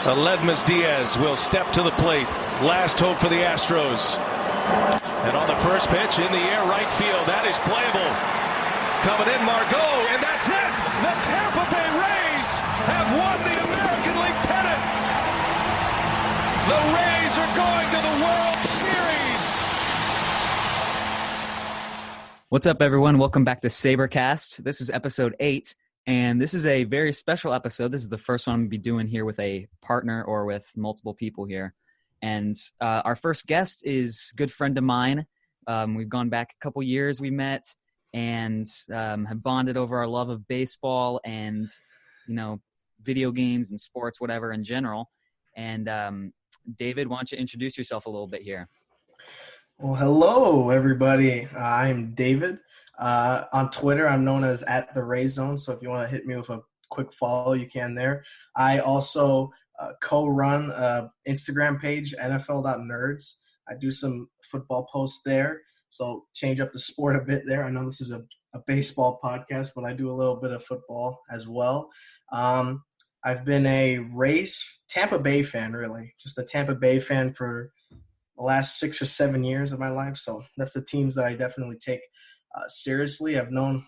Aledmus Diaz will step to the plate. Last hope for the Astros. And on the first pitch, in the air, right field. That is playable. Coming in, Margot, and that's it. The Tampa Bay Rays have won the American League pennant. The Rays are going to the World Series. What's up, everyone? Welcome back to SaberCast. This is episode 8, and this is a very special episode. This is the first one I'm going to be doing here with a partner or with multiple people here. And our first guest is a good friend of mine. We've gone back a couple years. We met and have bonded over our love of baseball and, video games and sports, whatever in general. And David, why don't you introduce yourself a little bit here? Well, hello, everybody. I'm David. On Twitter, I'm known as @TheRayZone, so if you want to hit me with a quick follow, you can there. I also co-run an Instagram page, NFL.nerds. I do some football posts there, so change up the sport a bit there. I know this is a baseball podcast, but I do a little bit of football as well. I've been a Tampa Bay fan, really, just a Tampa Bay fan for the last 6 or 7 years of my life. So that's the teams that I definitely take seriously. I've known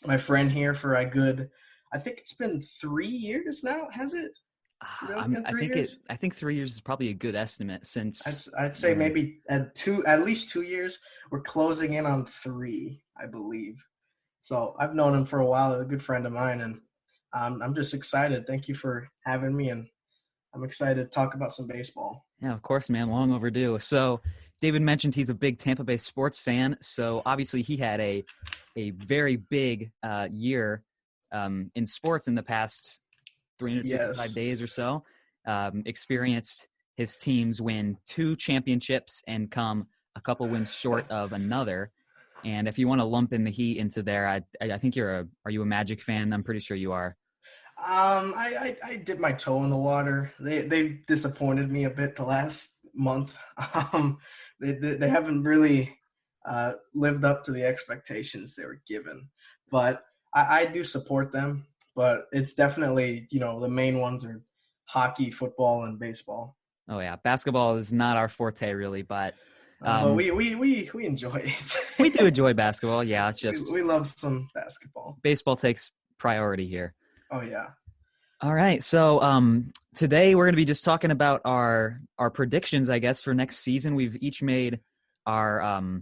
my friend here for I think it's been 3 years now. Has it? I think 3 years is probably a good estimate since I'd say maybe at least 2 years. We're closing in on 3, I believe. So I've known him for a while, a good friend of mine, and I'm just excited. Thank you for having me, and I'm excited to talk about some baseball. Yeah, of course, man. Long overdue. So David mentioned he's a big Tampa Bay sports fan. So obviously he had a very big year in sports in the past 365 days or so. Experienced his teams win 2 championships and come a couple wins short of another. And if you want to lump in the Heat into there, I think are you a Magic fan? I'm pretty sure you are. I dipped my toe in the water. They disappointed me a bit the last month. They haven't really lived up to the expectations they were given. But I do support them. But it's definitely, the main ones are hockey, football, and baseball. Oh yeah, basketball is not our forte really, but we enjoy it. We do enjoy basketball. Yeah, it's just we love some basketball. Baseball takes priority here. Oh yeah. All right. So today we're going to be just talking about our predictions, I guess, for next season. We've each made our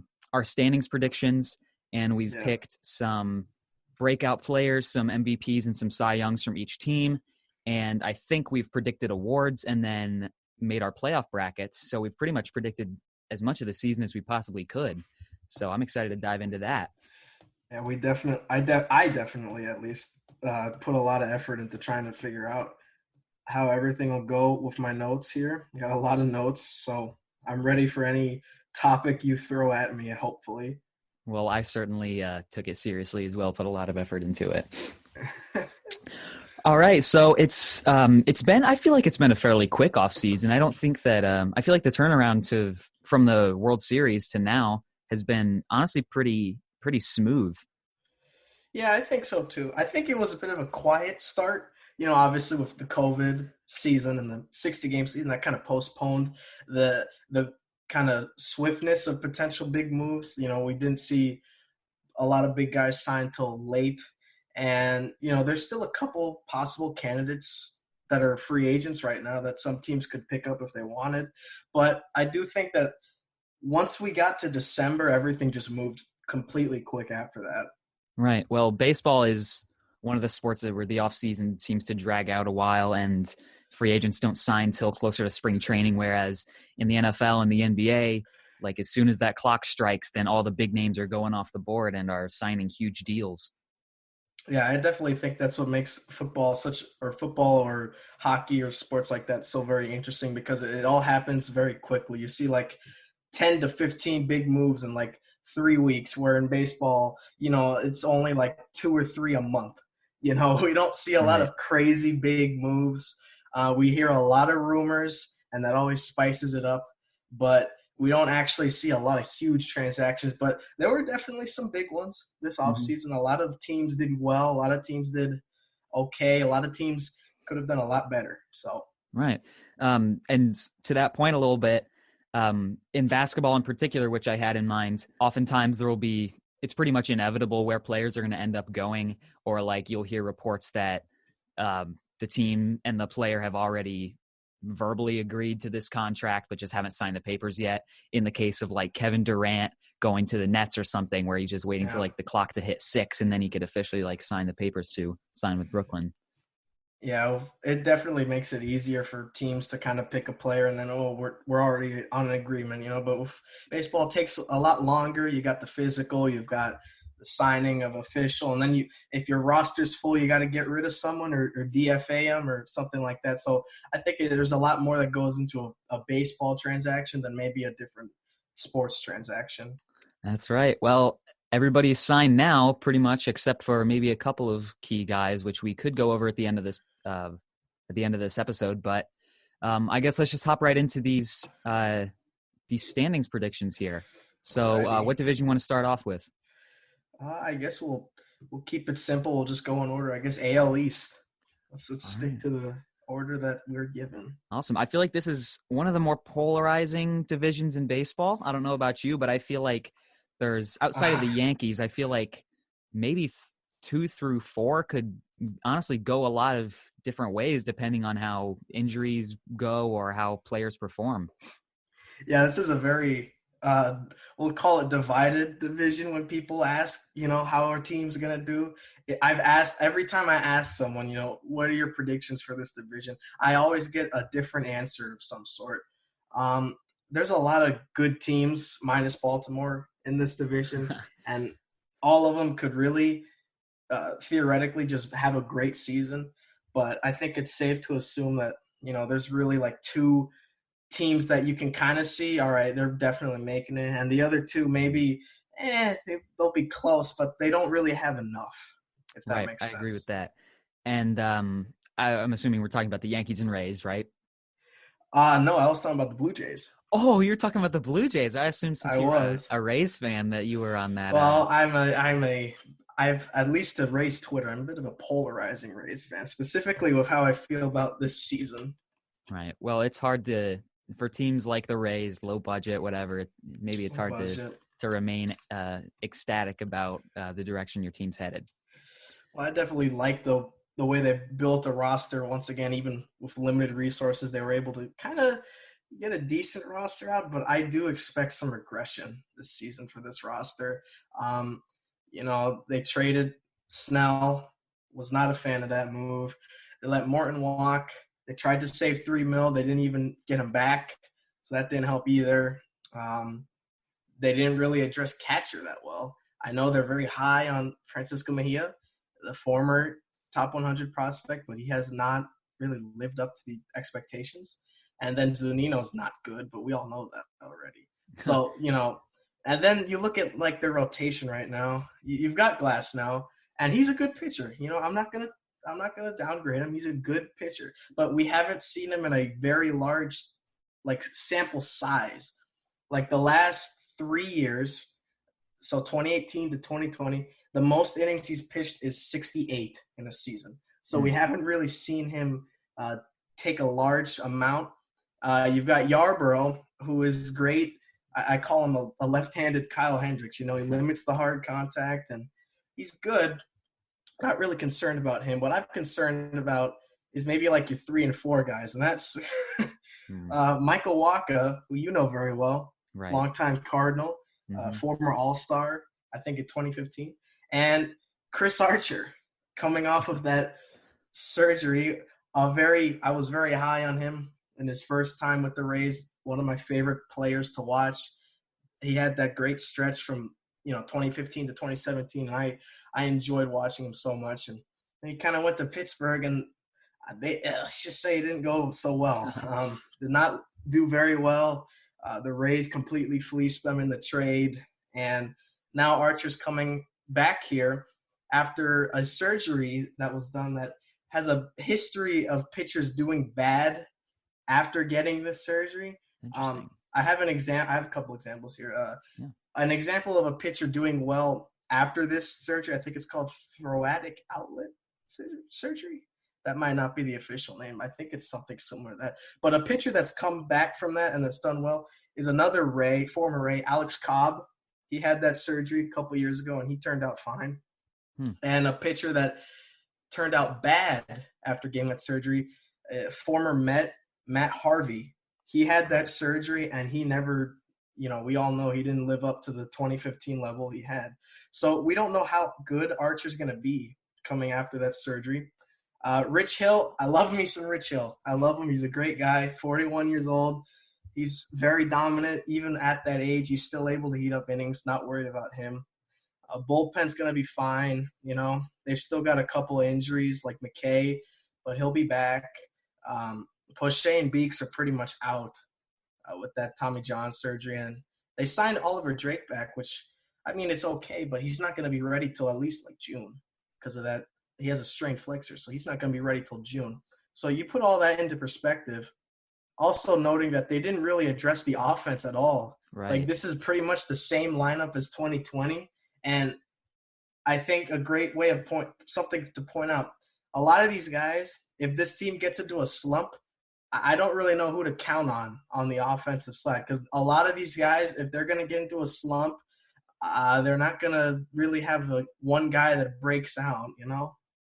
standings predictions, and we've picked some breakout players, some MVPs, and some Cy Youngs from each team. And I think we've predicted awards and then made our playoff brackets. So we've pretty much predicted as much of the season as we possibly could. So I'm excited to dive into that. Yeah, I definitely at least put a lot of effort into trying to figure out how everything will go with my notes here. I got a lot of notes, so I'm ready for any topic you throw at me, hopefully. Well, I certainly took it seriously as well, put a lot of effort into it. All right, so I feel like it's been a fairly quick off season. I don't think that I feel like the turnaround from the World Series to now has been honestly pretty smooth. Yeah, I think so too. I think it was a bit of a quiet start, obviously with the COVID season and the 60-game season that kind of postponed the kind of swiftness of potential big moves. We didn't see a lot of big guys sign till late. And, there's still a couple possible candidates that are free agents right now that some teams could pick up if they wanted. But I do think that once we got to December, everything just moved completely quick after that. Right. Well, baseball is one of the sports where the offseason seems to drag out a while and free agents don't sign till closer to spring training, whereas in the NFL and the NBA, like as soon as that clock strikes, then all the big names are going off the board and are signing huge deals. Yeah, I definitely think that's what makes football or hockey or sports like that so very interesting, because it all happens very quickly. You see like 10 to 15 big moves in like 3 weeks, where in baseball, it's only like 2 or 3 a month. We don't see a lot of crazy big moves. We hear a lot of rumors, and that always spices it up. But we don't actually see a lot of huge transactions, but there were definitely some big ones this offseason. A lot of teams did well. A lot of teams did okay. A lot of teams could have done a lot better. So Right. And to that point a little bit, in basketball in particular, which I had in mind, oftentimes it's pretty much inevitable where players are going to end up going, or like you'll hear reports that the team and the player have already verbally agreed to this contract, but just haven't signed the papers yet. In the case of like Kevin Durant going to the Nets or something, where he's just waiting for like the clock to hit 6 and then he could officially like sign the papers to sign with Brooklyn. Yeah, it definitely makes it easier for teams to kind of pick a player and then, we're already on an agreement, But with baseball, it takes a lot longer. You got the physical, you've got the signing of official, and then if your roster's full, you got to get rid of someone or DFA them or something like that. So I think there's a lot more that goes into a baseball transaction than maybe a different sports transaction. That's right. Well, everybody's signed now, pretty much, except for maybe a couple of key guys, which we could go over at the end of this episode. But I guess let's just hop right into these standings predictions here. So, what division you want to start off with? I guess we'll keep it simple. We'll just go in order. I guess AL East. Let's stick to the order that we're given. Awesome. I feel like this is one of the more polarizing divisions in baseball. I don't know about you, but I feel like there's outside of the Yankees, I feel like maybe 2 through 4 could honestly go a lot of different ways depending on how injuries go or how players perform. Yeah, this is a very we'll call it divided division when people ask, how our team's going to do. I've asked every time I ask someone, what are your predictions for this division? I always get a different answer of some sort. There's a lot of good teams minus Baltimore in this division, and all of them could really theoretically just have a great season. But I think it's safe to assume that, there's really like 2 teams that you can kind of see, all right, they're definitely making it. And the other 2, maybe, they'll be close, but they don't really have enough, if that makes sense. I agree with that. And I'm assuming we're talking about the Yankees and Rays, right? No, I was talking about the Blue Jays. Oh, you're talking about the Blue Jays. I assumed since you're a Rays fan that you were on that. Well, I've at least a Rays Twitter. I'm a bit of a polarizing Rays fan, specifically with how I feel about this season. Right. Well, it's hard for teams like the Rays, low budget, whatever. Maybe it's hard to remain ecstatic about the direction your team's headed. Well, I definitely like the way they built a roster. Once again, even with limited resources, they were able to kind of get a decent roster out, but I do expect some regression this season for this roster. They traded Snell, was not a fan of that move. They let Morton walk. They tried to save $3 million. They didn't even get him back, so that didn't help either. They didn't really address catcher that well. I know they're very high on Francisco Mejia, the former top 100 prospect, but he has not really lived up to the expectations. And then Zunino's not good, but we all know that already. So, and then you look at like their rotation right now. You've got Glass now, and he's a good pitcher. I'm not gonna downgrade him. He's a good pitcher, but we haven't seen him in a very large, like, sample size. Like the last 3 years, so 2018 to 2020, the most innings he's pitched is 68 in a season. So we haven't really seen him take a large amount. You've got Yarbrough, who is great. I call him a left-handed Kyle Hendricks. He limits the hard contact, and he's good. Not really concerned about him. What I'm concerned about is maybe like your 3 and 4 guys, and that's Michael Wacha, who you know very well, right. Longtime Cardinal, former All-Star, I think in 2015, and Chris Archer, coming off of that surgery. I was very high on him in his first time with the Rays. One of my favorite players to watch. He had that great stretch from 2015 to 2017, and I enjoyed watching him so much. And he kind of went to Pittsburgh, and let's just say it didn't go so well. Did not do very well. The Rays completely fleeced them in the trade, and now Archer's coming back here after a surgery that was done that has a history of pitchers doing bad after getting this surgery. I have a couple examples here. An example of a pitcher doing well after this surgery, I think it's called thoracic outlet surgery. That might not be the official name. I think it's something similar to that. But a pitcher that's come back from that and that's done well is another former Ray, Alex Cobb. He had that surgery a couple years ago, and he turned out fine. And a pitcher that turned out bad after getting that surgery, former Met, Matt Harvey. He had that surgery, and he never, we all know he didn't live up to the 2015 level he had. So we don't know how good Archer's going to be coming after that surgery. Rich Hill, I love me some Rich Hill. I love him. He's a great guy, 41 years old. He's very dominant. Even at that age, he's still able to heat up innings, not worried about him. Bullpen's going to be fine. They've still got a couple of injuries like McKay, but he'll be back. Poche and Beeks are pretty much out with that Tommy John surgery. And they signed Oliver Drake back, which, it's okay, but he's not going to be ready till at least like June because of that. He has a strained flexor, so he's not going to be ready till June. So you put all that into perspective. Also noting that they didn't really address the offense at all. Right. Like, this is pretty much the same lineup as 2020. And I think a great way of something to point out, a lot of these guys, if this team gets into a slump, I don't really know who to count on the offensive side. Because a lot of these guys, if they're going to get into a slump, they're not going to really have one guy that breaks out,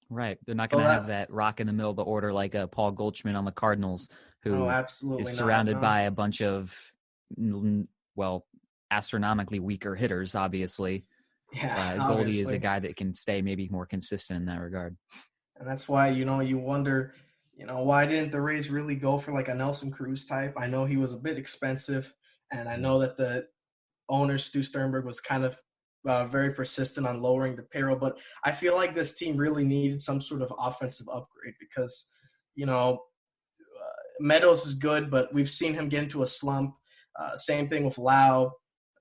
Right. They're not going to have that rock in the middle of the order like Paul Goldschmidt on the Cardinals, who is surrounded by a bunch of, astronomically weaker hitters, obviously. Yeah, Goldie is a guy that can stay maybe more consistent in that regard. And that's why, you wonder, why didn't the Rays really go for like a Nelson Cruz type? I know he was a bit expensive, and I know that the owner, Stu Sternberg, was kind of very persistent on lowering the payroll, but I feel like this team really needed some sort of offensive upgrade because, Meadows is good, but we've seen him get into a slump. Same thing with Lau.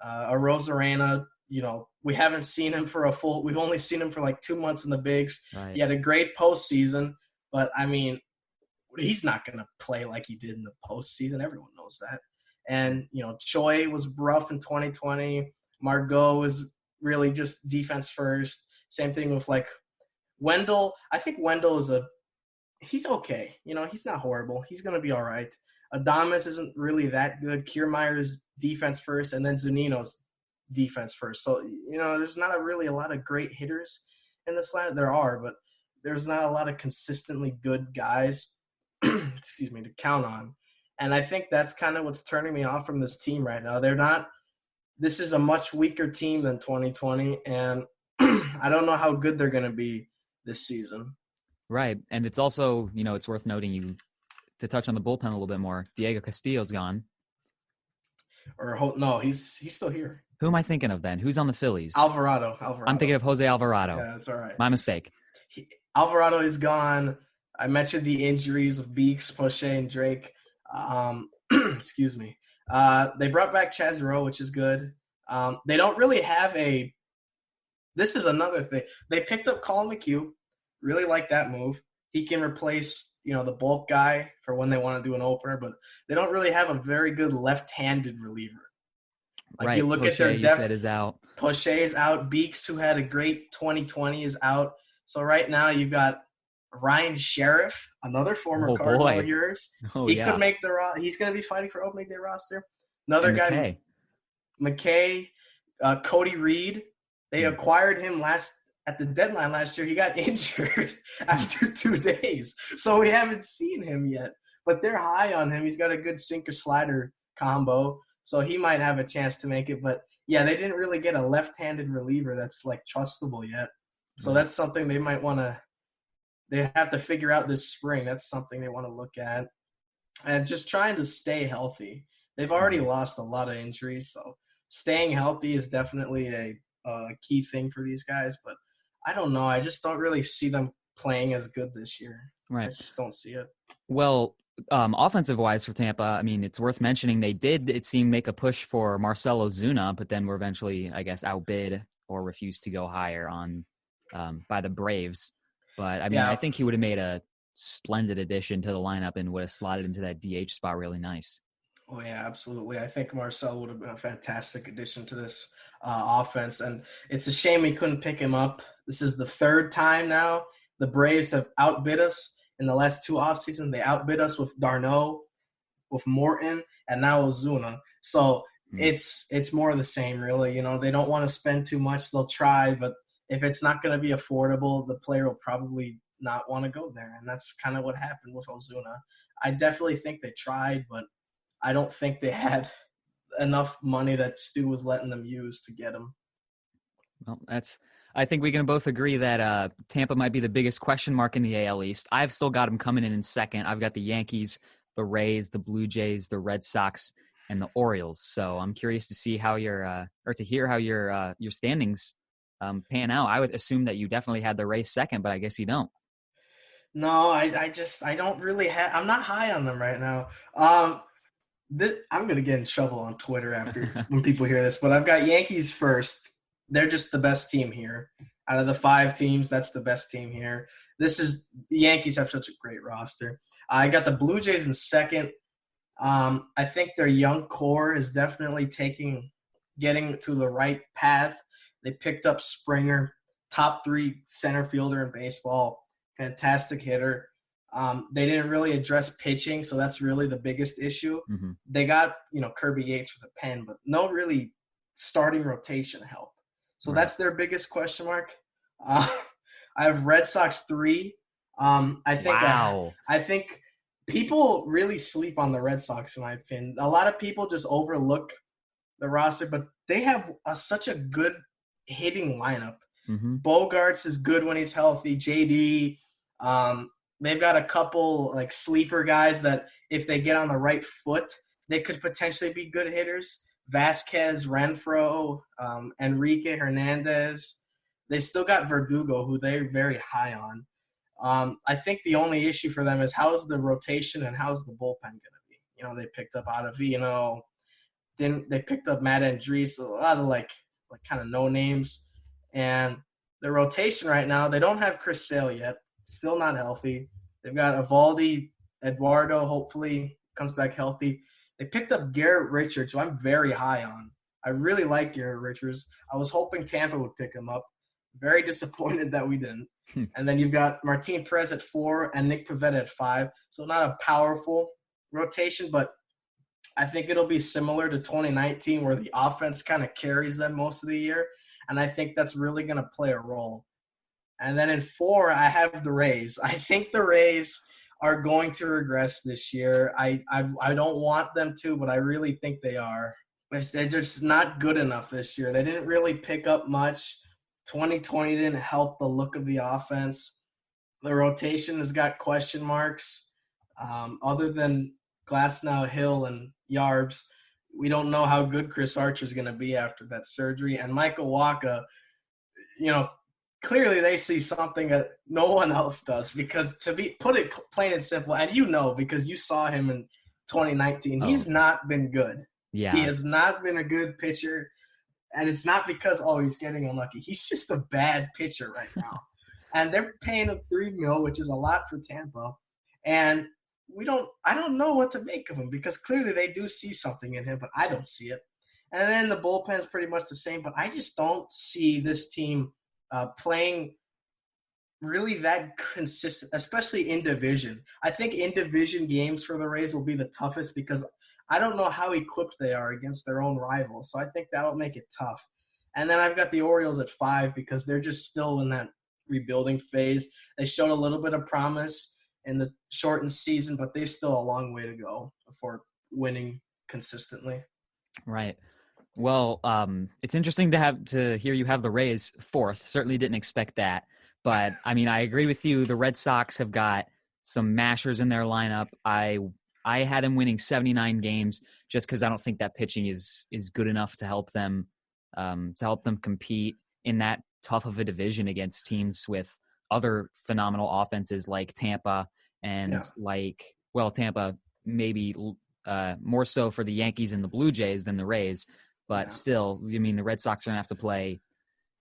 Arozarena, we haven't seen him we've only seen him for like 2 months in the bigs. Right. He had a great postseason, but he's not going to play like he did in the postseason. Everyone knows that. And, Choi was rough in 2020. Margot is really just defense first. Same thing with like Wendell. I think Wendell he's okay. He's not horrible. He's going to be all right. Adames isn't really that good. Kiermaier's defense first, and then Zunino's defense first. So, there's not really a lot of great hitters in this lineup. There are, but there's not a lot of consistently good guys, to count on. And I think that's kind of what's turning me off from this team right now. This is a much weaker team than 2020, and I don't know how good they're going to be this season. Right. And it's also, it's worth noting to touch on the bullpen a little bit more. Diego Castillo's gone. No, he's still here. Who am I thinking of then? Who's on the Phillies? Alvarado. I'm thinking of Jose Alvarado. Yeah, that's all right. My mistake. Alvarado is gone. I mentioned the injuries of Beeks, Poche, and Drake. Excuse me. They brought back Chaz Rowe, which is good. They don't really have this is another thing. They picked up Colin McHugh. Really like that move. He can replace, the bulk guy for when they want to do an opener, but they don't really have a very good left-handed reliever. Like, right. you look Poche, at their depth. You said is out. Poche is out. Beeks, who had a great 2020, is out. So right now you've got Ryan Sheriff, another former Cardinal of yours. He could make he's going to be fighting for opening day roster. Another guy, McKay, Cody Reed. They acquired him at the deadline last year. He got injured after 2 days, so we haven't seen him yet. But they're high on him. He's got a good sinker-slider combo, so he might have a chance to make it. But, yeah, they didn't really get a left-handed reliever that's, like, trustable yet. So that's something they might want to – they have to figure out this spring. That's something they want to look at. And just trying to stay healthy. They've already lost a lot of injuries, so staying healthy is definitely a key thing for these guys. But I don't know. I just don't really see them playing as good this year. Right. I just don't see it. Well, offensive-wise for Tampa, it's worth mentioning they did, it seemed, make a push for Marcell Ozuna, but then were eventually, I guess, outbid or refused to go higher on by the Braves. But, I think he would have made a splendid addition to the lineup and would have slotted into that DH spot really nice. Oh, yeah, absolutely. I think Marcell would have been a fantastic addition to this offense, and it's a shame we couldn't pick him up. This is the third time now the Braves have outbid us in the last 2 off seasons. They outbid us with d'Arnaud, with Morton, and now Ozuna. So it's more of the same, really. You know, they don't want to spend too much. They'll try, but if it's not going to be affordable, the player will probably not want to go there. And that's kind of what happened with Ozuna. I definitely think they tried, but I don't think they had enough money that Stu was letting them use to get him. Well, I think we can both agree that Tampa might be the biggest question mark in the AL East. I've still got them coming in second. I've got the Yankees, the Rays, the Blue Jays, the Red Sox, and the Orioles. So I'm curious to see how to hear how your standings pan out. I would assume that you definitely had the Rays second, but I guess you don't. No, I don't really have – I'm not high on them right now. I'm going to get in trouble on Twitter after when people hear this, but I've got Yankees first. They're just the best team here. Out of the 5 teams, that's the best team here. The Yankees have such a great roster. I got the Blue Jays in second. I think their young core is definitely getting to the right path. They picked up Springer, top 3 center fielder in baseball, fantastic hitter. They didn't really address pitching, so that's really the biggest issue. Mm-hmm. They got, Kirby Yates for the pen, but no really starting rotation help. So That's their biggest question mark. I have Red Sox 3. I think people really sleep on the Red Sox, in my opinion. A lot of people just overlook the roster, but they have such a good hitting lineup. Mm-hmm. Bogarts is good when he's healthy. JD. They've got a couple like sleeper guys that if they get on the right foot, they could potentially be good hitters. Vasquez, Renfroe, Enrique Hernandez. They still got Verdugo, who they're very high on. I think the only issue for them is how's the rotation and how's the bullpen going to be? They picked up Ottavino. Then they picked up Matt Andriese, a lot of like kind of no names. And the rotation right now, they don't have Chris Sale yet. Still not healthy. They've got Evaldi, Eduardo, hopefully comes back healthy. They picked up Garrett Richards, who I'm very high on. I really like Garrett Richards. I was hoping Tampa would pick him up. Very disappointed that we didn't. And then you've got Martin Perez at 4 and Nick Pivetta at 5. So not a powerful rotation, but I think it'll be similar to 2019 where the offense kind of carries them most of the year. And I think that's really going to play a role. And then in 4, I have the Rays. I think the Rays are going to regress this year. I don't want them to, but I really think they are. They're just not good enough this year. They didn't really pick up much. 2020 didn't help the look of the offense. The rotation has got question marks. Other than Glasnow, Hill, and Yarbs, we don't know how good Chris Archer is going to be after that surgery. And Michael Wacha, clearly they see something that no one else does, because put it plain and simple, and because you saw him in 2019, he's not been good. Yeah. He has not been a good pitcher, and it's not because, he's getting unlucky. He's just a bad pitcher right now. And they're paying him $3 million, which is a lot for Tampa. And I don't know what to make of him, because clearly they do see something in him, but I don't see it. And then the bullpen is pretty much the same, but I just don't see this team playing really that consistent, especially in division. I think in division games for the Rays will be the toughest, because I don't know how equipped they are against their own rivals. So I think that'll make it tough. And then I've got the Orioles at 5, because they're just still in that rebuilding phase. They showed a little bit of promise in the shortened season, but there's still a long way to go before winning consistently. Right. Well, it's interesting to hear you have the Rays 4th. Certainly didn't expect that. But, I mean, I agree with you. The Red Sox have got some mashers in their lineup. I had them winning 79 games just because I don't think that pitching is good enough to help them compete in that tough of a division against teams with other phenomenal offenses like Tampa and Tampa maybe more so for the Yankees and the Blue Jays than the Rays. But still, I mean, the Red Sox are going to have to play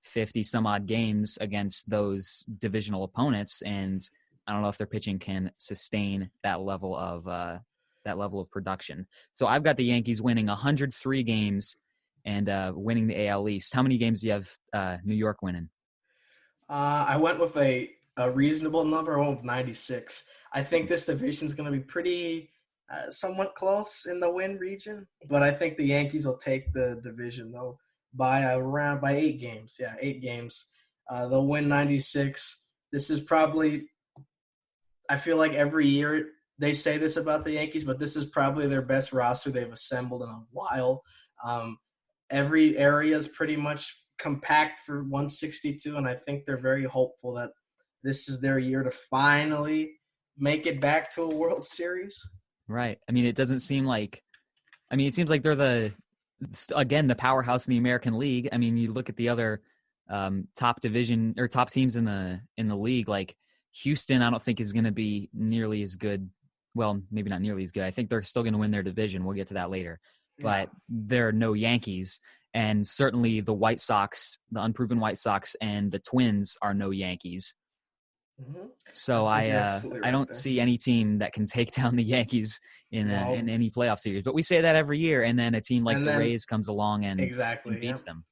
50 some odd games against those divisional opponents. And I don't know if their pitching can sustain that level of production. So I've got the Yankees winning 103 games and winning the AL East. How many games do you have New York winning? I went with a reasonable number. I went with 96. I think this division is going to be pretty somewhat close in the win region, but I think the Yankees will take the division though by 8 games. Yeah, 8 games. They'll win 96. This is probably, I feel like every year they say this about the Yankees, but this is probably their best roster they've assembled in a while. Every area is pretty much compact for 162, and I think they're very hopeful that this is their year to finally make it back to a World Series. Right. I mean, it doesn't seem like – I mean, it seems like they're the powerhouse in the American League. I mean, you look at the other top division or top teams in the league, like Houston, I don't think is going to be nearly as good. Well, maybe not nearly as good. I think they're still going to win their division. We'll get to that later. Yeah. But there are no Yankees. And certainly the White Sox, the unproven White Sox, and the Twins are no Yankees. Mm-hmm. So I don't see any team that can take down the Yankees in any playoff series. But we say that every year, and then a team like the Rays comes along and beats them.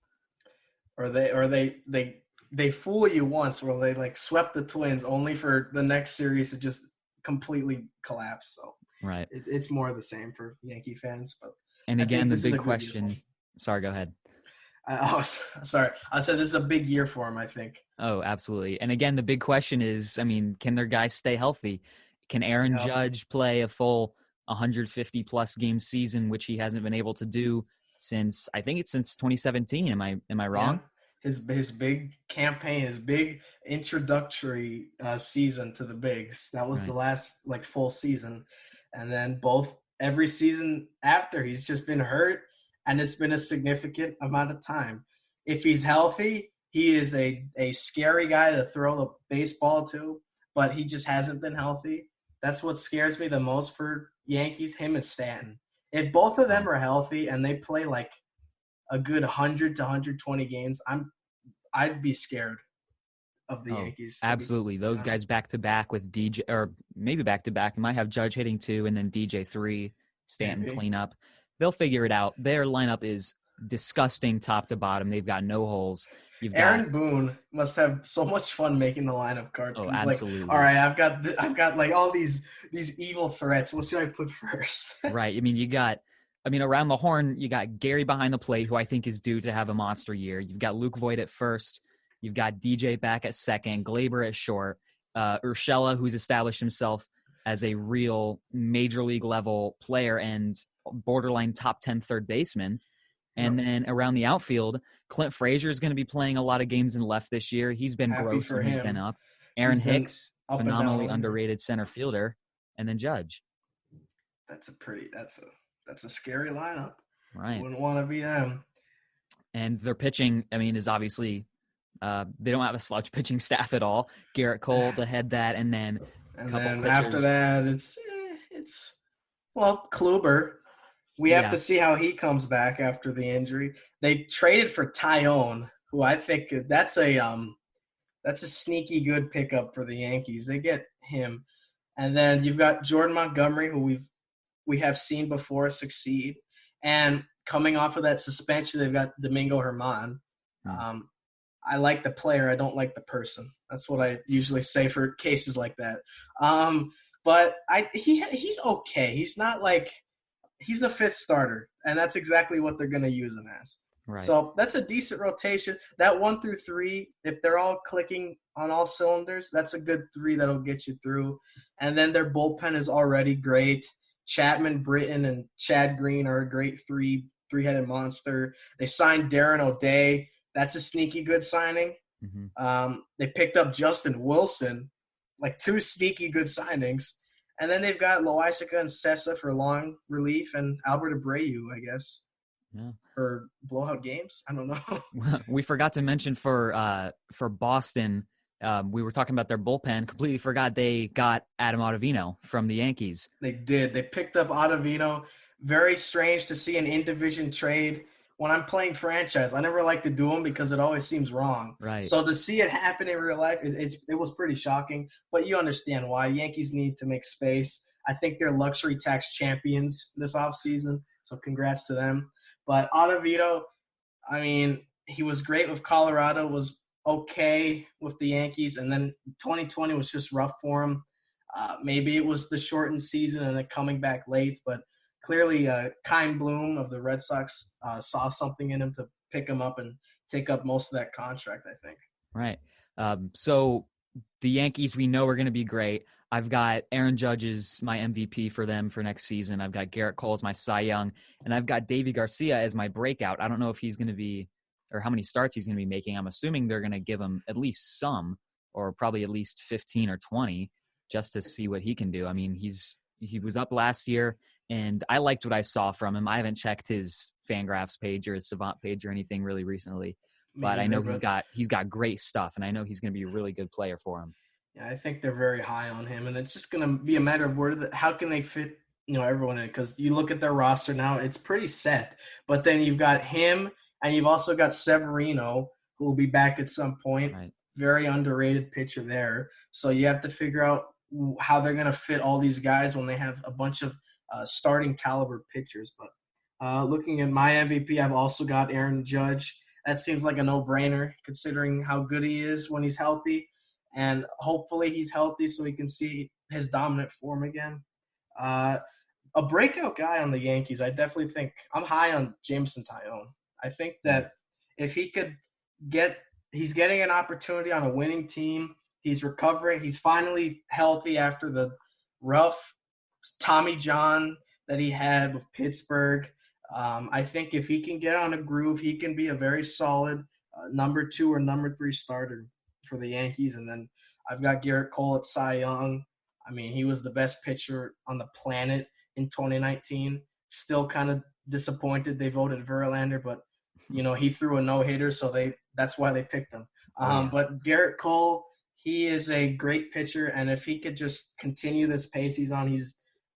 Or they fool you once, where they like swept the Twins, only for the next series to just completely collapse. So right, it's more of the same for Yankee fans. But and again, the big question. Sorry, go ahead. Sorry. I said this is a big year for him, I think. Oh, absolutely. And again, the big question is, I mean, can their guys stay healthy? Can Aaron Judge play a full 150-plus game season, which he hasn't been able to do since 2017? Am I wrong? Yeah. His big campaign, his big introductory season to the bigs. That was the last full season. And then every season after, he's just been hurt. And it's been a significant amount of time. If he's healthy, he is a scary guy to throw the baseball to, but he just hasn't been healthy. That's what scares me the most for Yankees, him and Stanton. If both of them are healthy and they play like a good 100 to 120 games, I'd be scared of the Yankees. Absolutely. Those guys back-to-back with DJ, or maybe back-to-back. You might have Judge hitting 2 and then DJ 3, Stanton cleanup. They'll figure it out. Their lineup is disgusting top to bottom. They've got no holes. Aaron Boone must have so much fun making the lineup cards. Oh, absolutely. Like, all right, I've got like all these evil threats. What should I put first? Right. I mean, around the horn, you got Gary behind the plate, who I think is due to have a monster year. You've got Luke Voit at first. You've got DJ back at second, Glaber at short, Urshela, who's established himself as a real major league level player and borderline top 10 third baseman. And then around the outfield, Clint Frazier is going to be playing a lot of games in left this year. He's been gross when he's been up. Aaron Hicks, phenomenally underrated center fielder, and then Judge. That's a scary lineup. Right. Wouldn't want to be them. And their pitching, I mean, is obviously they don't have a slouch pitching staff at all. Garrett Cole to head that, and then after that, it's Kluber. We have to see how he comes back after the injury. They traded for Tyone, who I think that's a sneaky good pickup for the Yankees. They get him. And then you've got Jordan Montgomery, who we have seen before succeed. And coming off of that suspension, they've got Domingo Germán. I like the player. I don't like the person. That's what I usually say for cases like that. But he's okay. He's not like – he's a fifth starter, and that's exactly what they're going to use him as. Right. So that's a decent rotation. That 1 through 3, if they're all clicking on all cylinders, that's a good 3 that'll get you through. And then their bullpen is already great. Chapman, Britton, and Chad Green are a great three-headed monster. They signed Darren O'Day. That's a sneaky good signing. Mm-hmm. They picked up Justin Wilson, like 2 sneaky good signings. And then they've got Loaisiga and Sessa for long relief, and Albert Abreu, I guess, for blowout games. I don't know. We forgot to mention for Boston, we were talking about their bullpen. Completely forgot they got Adam Ottavino from the Yankees. They did. They picked up Ottavino. Very strange to see an in-division trade. When I'm playing franchise, I never like to do them because it always seems wrong. Right. So to see it happen in real life, it was pretty shocking. But you understand why. Yankees need to make space. I think they're luxury tax champions this offseason, so congrats to them. But Ottavino, I mean, he was great with Colorado, was okay with the Yankees, and then 2020 was just rough for him. Maybe it was the shortened season and then coming back late, but clearly Kyle Bloom of the Red Sox saw something in him to pick him up and take up most of that contract, I think. Right. So the Yankees, we know are going to be great. I've got Aaron Judge as my MVP for them for next season. I've got Garrett Cole as my Cy Young, and I've got Davy Garcia as my breakout. I don't know if he's going to be, or how many starts he's going to be making. I'm assuming they're going to give him at least some, or probably at least 15 or 20, just to see what he can do. I mean, he was up last year, and I liked what I saw from him. I haven't checked his Fangraphs page or his Savant page or anything really recently, but I know he's got great stuff, and I know he's going to be a really good player for him. Yeah, I think they're very high on him, and it's just going to be a matter of how can they fit, everyone in? Because you look at their roster now, it's pretty set. But then you've got him, and you've also got Severino, who will be back at some point. Right. Very underrated pitcher there. So you have to figure out how they're going to fit all these guys when they have a bunch of starting caliber pitchers. But looking at my MVP, I've also got Aaron Judge. That seems like a no-brainer considering how good he is when he's healthy. And hopefully he's healthy so he can see his dominant form again. A breakout guy on the Yankees, I definitely think I'm high on Jameson Taillon. I think that if he could he's getting an opportunity on a winning team. He's recovering. He's finally healthy after the rough Tommy John that he had with Pittsburgh. I think if he can get on a groove, he can be a very solid number 2 or number 3 starter for the Yankees. And then I've got Garrett Cole at Cy Young. I mean, he was the best pitcher on the planet in 2019. Still kind of disappointed they voted Verlander, but he threw a no-hitter, so that's why they picked him. But Garrett Cole, he is a great pitcher, and if he could just continue this pace he's on,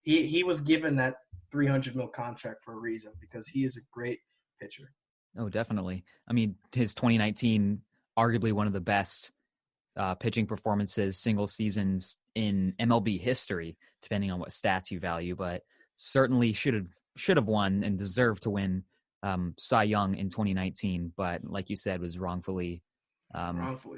he was given that $300 million contract for a reason because he is a great pitcher. Oh, definitely. I mean, his 2019, arguably one of the best pitching performances, single seasons in MLB history, depending on what stats you value, but certainly should have won and deserved to win Cy Young in 2019, but like you said, was wrongfully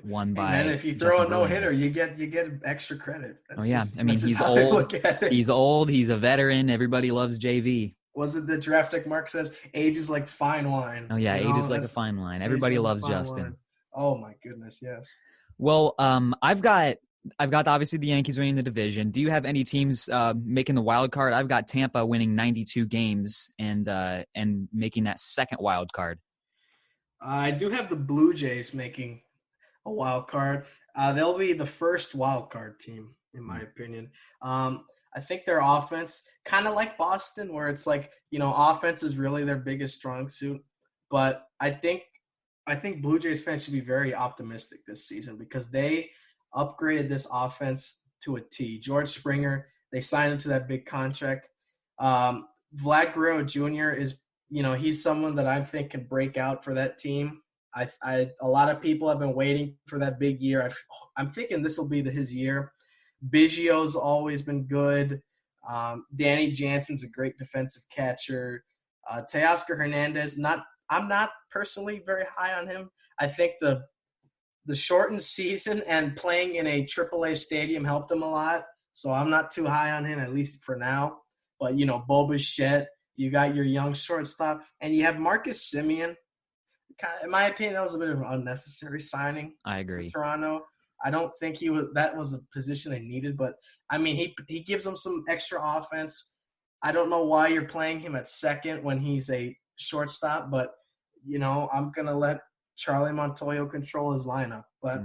won by. And if you throw a no-hitter, you get extra credit. I mean, he's old. He's old. He's a veteran. Everybody loves JV. Was it the draft deck? Mark says age is like fine wine. Oh yeah, age is like a fine wine. Everybody loves Justin. Wine. Oh my goodness, yes. Well, I've got obviously the Yankees winning the division. Do you have any teams making the wild card? I've got Tampa winning 92 games and making that second wild card. I do have the Blue Jays making a wild card. They'll be the first wild card team, in my opinion. I think their offense, kind of like Boston, where it's like, offense is really their biggest strong suit. But I think Blue Jays fans should be very optimistic this season because they upgraded this offense to a T. George Springer, they signed him to that big contract. Vlad Guerrero Jr. is, he's someone that I think can break out for that team. A lot of people have been waiting for that big year. I'm thinking this will be his year. Biggio's always been good. Danny Jansen's a great defensive catcher. Teoscar Hernandez, I'm not personally very high on him. I think the shortened season and playing in a AAA stadium helped him a lot. So I'm not too high on him, at least for now. But, Bo Bichette, you got your young shortstop, and you have Marcus Semien. In my opinion, that was a bit of an unnecessary signing. I agree. For Toronto. I don't think that was a position they needed, but I mean, he gives them some extra offense. I don't know why you're playing him at second when he's a shortstop, but I'm going to let Charlie Montoyo control his lineup, but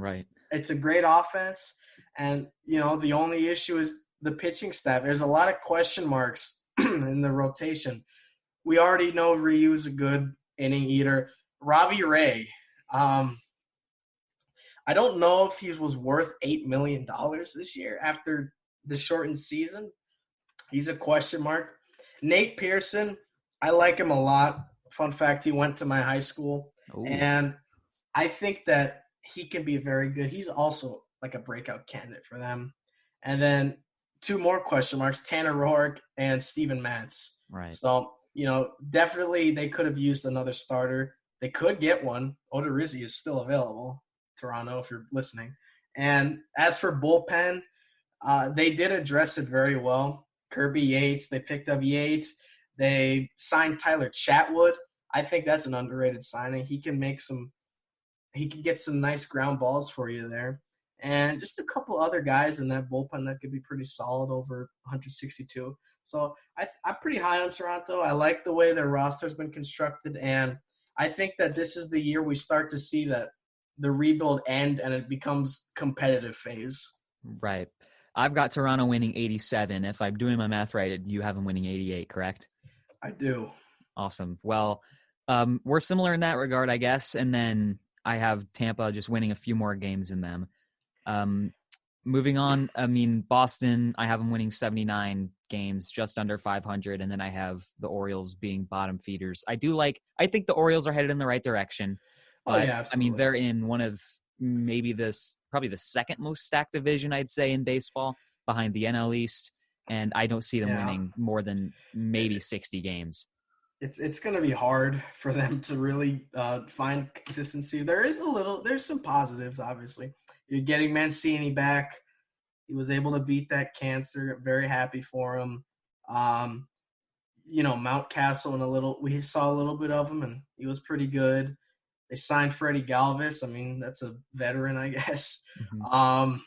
It's a great offense. And, the only issue is the pitching staff. There's a lot of question marks in the rotation. We already know Ryu's a good inning eater. Robbie Ray, I don't know if he was worth $8 million this year after the shortened season. He's a question mark. Nate Pearson, I like him a lot. Fun fact, he went to my high school. Ooh. And I think that he can be very good. He's also like a breakout candidate for them. And then 2 more question marks, Tanner Roark and Steven Matz. Right. So, definitely they could have used another starter. They could get one. Odorizzi is still available. Toronto, if you're listening. And as for bullpen, They did address it very well. Kirby Yates, they picked up Yates. They signed Tyler Chatwood. I think that's an underrated signing. He can get some nice ground balls for you there. And just a couple other guys in that bullpen that could be pretty solid over 162. So I'm pretty high on Toronto. I like the way their roster's been constructed, and I think that this is the year we start to see that the rebuild end and it becomes competitive phase. Right. I've got Toronto winning 87. If I'm doing my math right, you have them winning 88, correct? I do. Awesome. Well, we're similar in that regard, I guess. And then I have Tampa just winning a few more games than them. Moving on, I mean, Boston, I have them winning 79 games, just under 500. And then I have the Orioles being bottom feeders. I think the Orioles are headed in the right direction. But, yeah, absolutely. I mean, they're in one of probably the second most stacked division, I'd say, in baseball, behind the NL East. And I don't see them winning more than maybe 60 games. It's going to be hard for them to really find consistency. There's some positives, obviously. You're getting Mancini back. He was able to beat that cancer. Very happy for him. Mountcastle we saw a little bit of him, and he was pretty good. They signed Freddie Galvis. I mean, that's a veteran, I guess. Mm-hmm.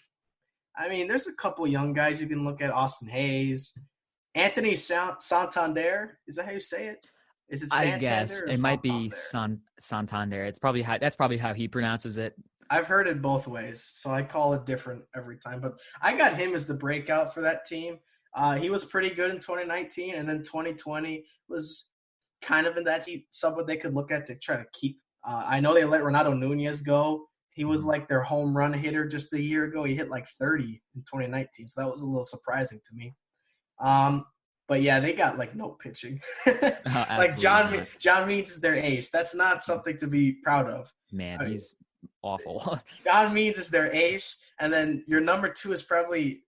There's a couple young guys you can look at. Austin Hayes, Anthony Santander. Is that how you say it? Is it Santander? I guess it might be Santander. That's probably how he pronounces it. I've heard it both ways, so I call it different every time. But I got him as the breakout for that team. He was pretty good in 2019, and then 2020 was kind of in that someone they could look at to try to keep. I know they let Renato Nunez go. He was like their home run hitter just a year ago. He hit like 30 in 2019, so that was a little surprising to me. But yeah, they got like no pitching. Like John Means is their ace. That's not something to be proud of. Man, he's awful. John Means is their ace, and then your number two is probably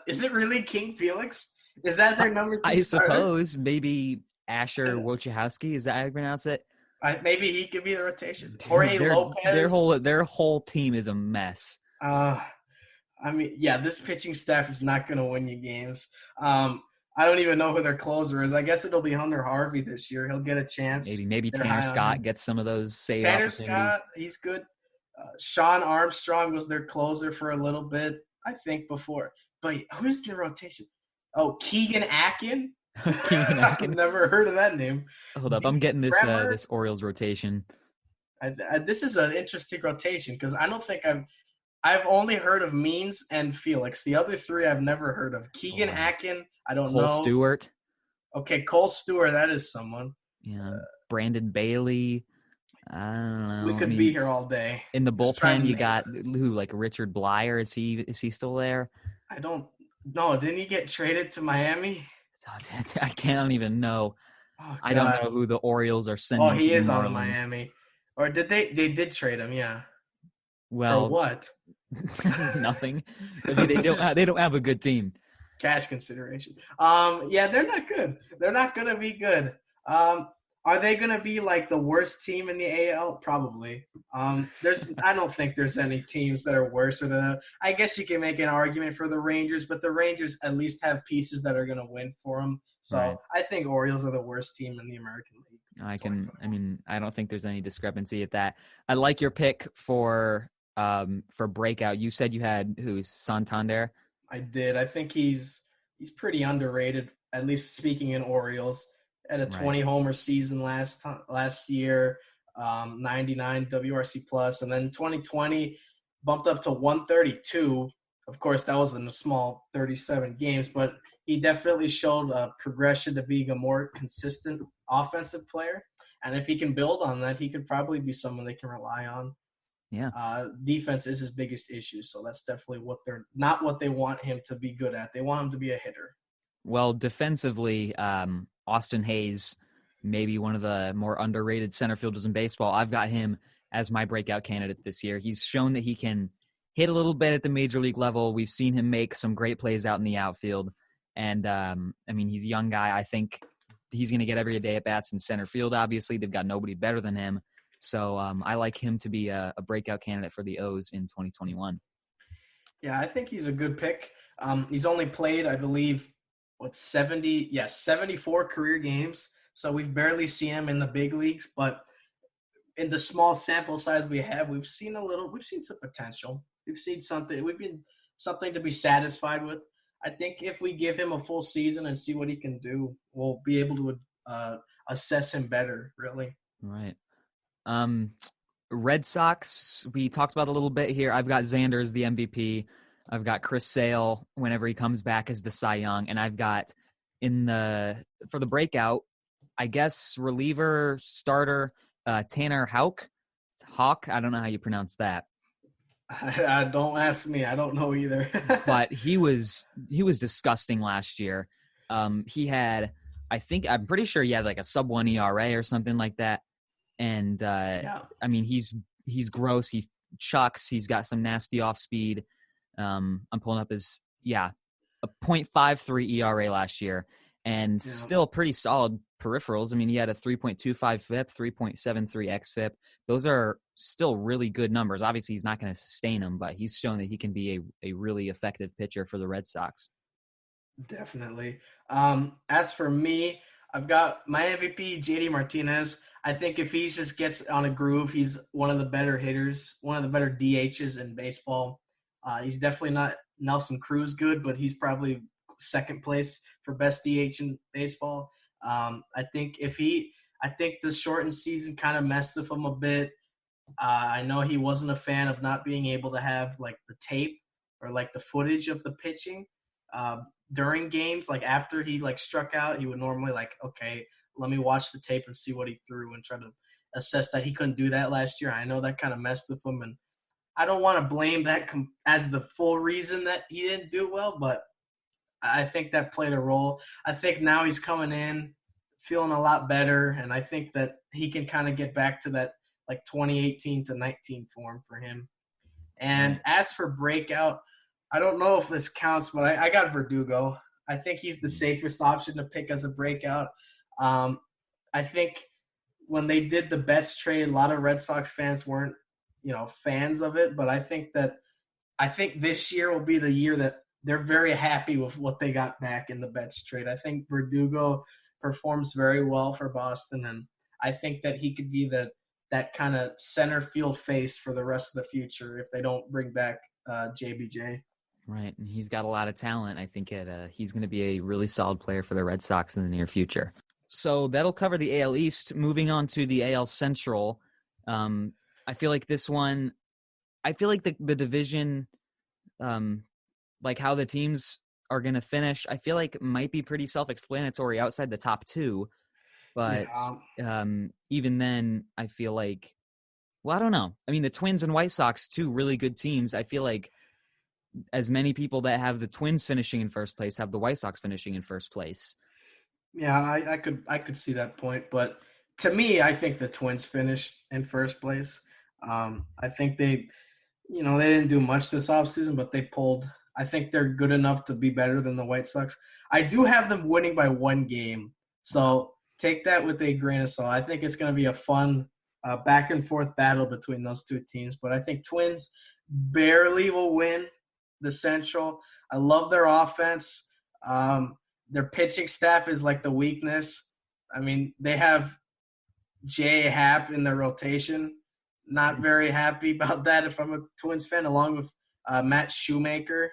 is it really King Felix? Is that their number two? I starter? suppose maybe Asher Wojciechowski. Is that how you pronounce it? Maybe he could be the rotation. Jorge Lopez. Their whole team is a mess. This pitching staff is not going to win you games. I don't even know who their closer is. I guess it'll be Hunter Harvey this year. He'll get a chance. Maybe Tanner Scott gets some of those save opportunities. Tanner Scott, he's good. Sean Armstrong was their closer for a little bit, I think, before. But who's the rotation? Oh, Keegan Akin. I've never heard of that name. Hold up, I'm getting this Orioles rotation. This is an interesting rotation because I don't think I've only heard of Means and Felix. The other three I've never heard of. Keegan Akin, I don't know. Cole Stewart. Okay, Cole Stewart, that is someone. Yeah, Brandon Bailey. I don't know. We could be here all day. In the bullpen, you got who, like Richard Blyer? Is he still there? I don't know. Didn't he get traded to Miami? I can't even know. Oh, I don't know who the Orioles are sending. Oh, he is on Miami. Or did they did trade him? Yeah. Well, for what? Nothing. They don't have a good team. Cash consideration. Yeah, they're not good. They're not gonna be good. Are they gonna be like the worst team in the AL? Probably. I don't think there's any teams that are worse than that. I guess you can make an argument for the Rangers, but the Rangers at least have pieces that are gonna win for them. So right. I think Orioles are the worst team in the American League. I don't think there's any discrepancy at that. I like your pick for breakout. You said you had Santander? I did. I think he's pretty underrated, at least speaking in Orioles. Had a 20-homer season last year, 99 WRC plus, and then 2020 bumped up to 132. Of course, that was in a small 37 games, but he definitely showed a progression to being a more consistent offensive player. And if he can build on that, he could probably be someone they can rely on. Yeah. Defense is his biggest issue, so that's definitely not what they want him to be good at. They want him to be a hitter. Well, defensively, Austin Hayes, maybe one of the more underrated center fielders in baseball. I've got him as my breakout candidate this year. He's shown that he can hit a little bit at the major league level. We've seen him make some great plays out in the outfield. And, he's a young guy. I think he's going to get every day at bats in center field. Obviously, they've got nobody better than him. So I like him to be a breakout candidate for the O's in 2021. Yeah, I think he's a good pick. He's only played, I believe, 74 career games. So we've barely seen him in the big leagues, but in the small sample size we have, we've seen some potential. We've been something to be satisfied with. I think if we give him a full season and see what he can do, we'll be able to assess him better, really. Right. Red Sox, we talked about a little bit here. I've got Xander as the MVP. I've got Chris Sale whenever he comes back as the Cy Young. And I've got for the breakout, I guess, reliever, starter, Tanner Houck. I don't know how you pronounce that. Don't ask me. I don't know either. But he was disgusting last year. I'm pretty sure he had like a sub-1 ERA or something like that. And Yeah. I mean, he's gross. He chucks. He's got some nasty off speed. I'm pulling up a 0.53 ERA last year, and still pretty solid peripherals. I mean, he had a 3.25 FIP, 3.73 xFIP. Those are still really good numbers. Obviously, he's not going to sustain them, but he's shown that he can be a really effective pitcher for the Red Sox. Definitely. As for me, I've got my MVP, JD Martinez. I think if he just gets on a groove, he's one of the better hitters, one of the better DHs in baseball. He's definitely not Nelson Cruz good, but he's probably second place for best DH in baseball. I think the shortened season kind of messed with him a bit. I know he wasn't a fan of not being able to have like the tape or like the footage of the pitching during games. Like after he like struck out, he would normally like, okay, let me watch the tape and see what he threw and try to assess that. He couldn't do that last year. I know that kind of messed with him, and I don't want to blame that as the full reason that he didn't do well, but I think that played a role. I think now he's coming in feeling a lot better, and I think that he can kind of get back to that like 2018 to 19 form for him. And as for breakout, I don't know if this counts, but I got Verdugo. I think he's the safest option to pick as a breakout. I think when they did the Betts trade, a lot of Red Sox fans weren't, fans of it, but I think this year will be the year that they're very happy with what they got back in the Betts trade. I think Verdugo performs very well for Boston, and I think that he could be that kind of center field face for the rest of the future if they don't bring back JBJ. Right, and he's got a lot of talent. I think he's going to be a really solid player for the Red Sox in the near future. So that'll cover the AL East. Moving on to the AL Central, I feel like this one, the division, like how the teams are going to finish, I feel like might be pretty self-explanatory outside the top two. But even then, I feel like, I don't know. I mean, the Twins and White Sox, two really good teams. I feel like as many people that have the Twins finishing in first place have the White Sox finishing in first place. Yeah, I could see that point, but to me, I think the Twins finished in first place. I think they didn't do much this offseason, but they pulled. I think they're good enough to be better than the White Sox. I do have them winning by one game, so take that with a grain of salt. I think it's going to be a fun back and forth battle between those two teams, but I think Twins barely will win the Central. I love their offense. Their pitching staff is like the weakness. I mean, they have Jay Happ in their rotation. Not very happy about that if I'm a Twins fan, along with Matt Shoemaker.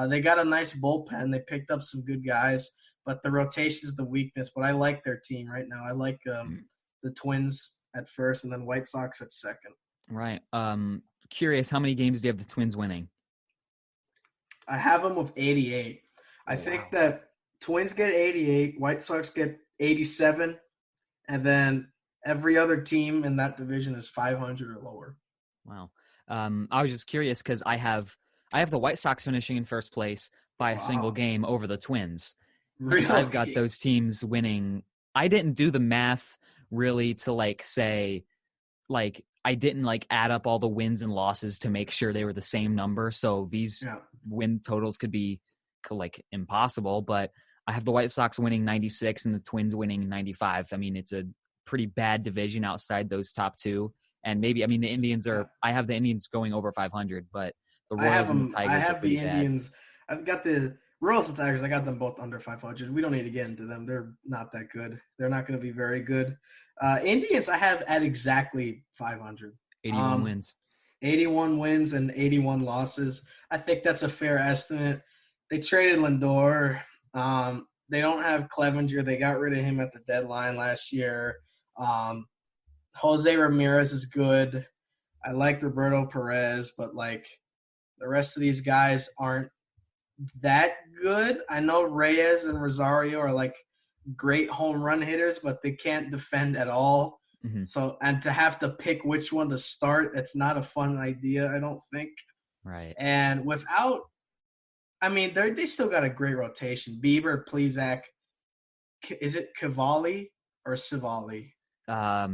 They got a nice bullpen. They picked up some good guys, but the rotation is the weakness. But I like their team right now. I like the Twins at first and then White Sox at second. Right. Curious, how many games do you have the Twins winning? I have them with 88. I think that Twins get 88, White Sox get 87, and then every other team in that division is 500 or lower. Wow. I was just curious because I have the White Sox finishing in first place by a single game over the Twins. Really? I've got those teams winning. I didn't do the math really to say I didn't add up all the wins and losses to make sure they were the same number. So these win totals could be impossible, but I have the White Sox winning 96 and the Twins winning 95. I mean, it's a pretty bad division outside those top two. And maybe, the Indians I have the Indians going over 500, but the I have Royals and the them. I Tigers are have the pretty bad. Indians. I've got the Royals and Tigers. I got them both under 500. We don't need to get into them. They're not that good. They're not going to be very good. Indians, I have at exactly 500. 81 wins. 81 wins and 81 losses. I think that's a fair estimate. They traded Lindor. They don't have Clevenger. They got rid of him at the deadline last year. Jose Ramirez is good. I like Roberto Perez, but like the rest of these guys aren't that good. I know Reyes and Rosario are like great home run hitters, but they can't defend at all. Mm-hmm. So, and to have to pick which one to start, it's not a fun idea, I don't think. Right. And without, I mean, they still got a great rotation. Bieber, Plesac, is it Cavalli or Savali? I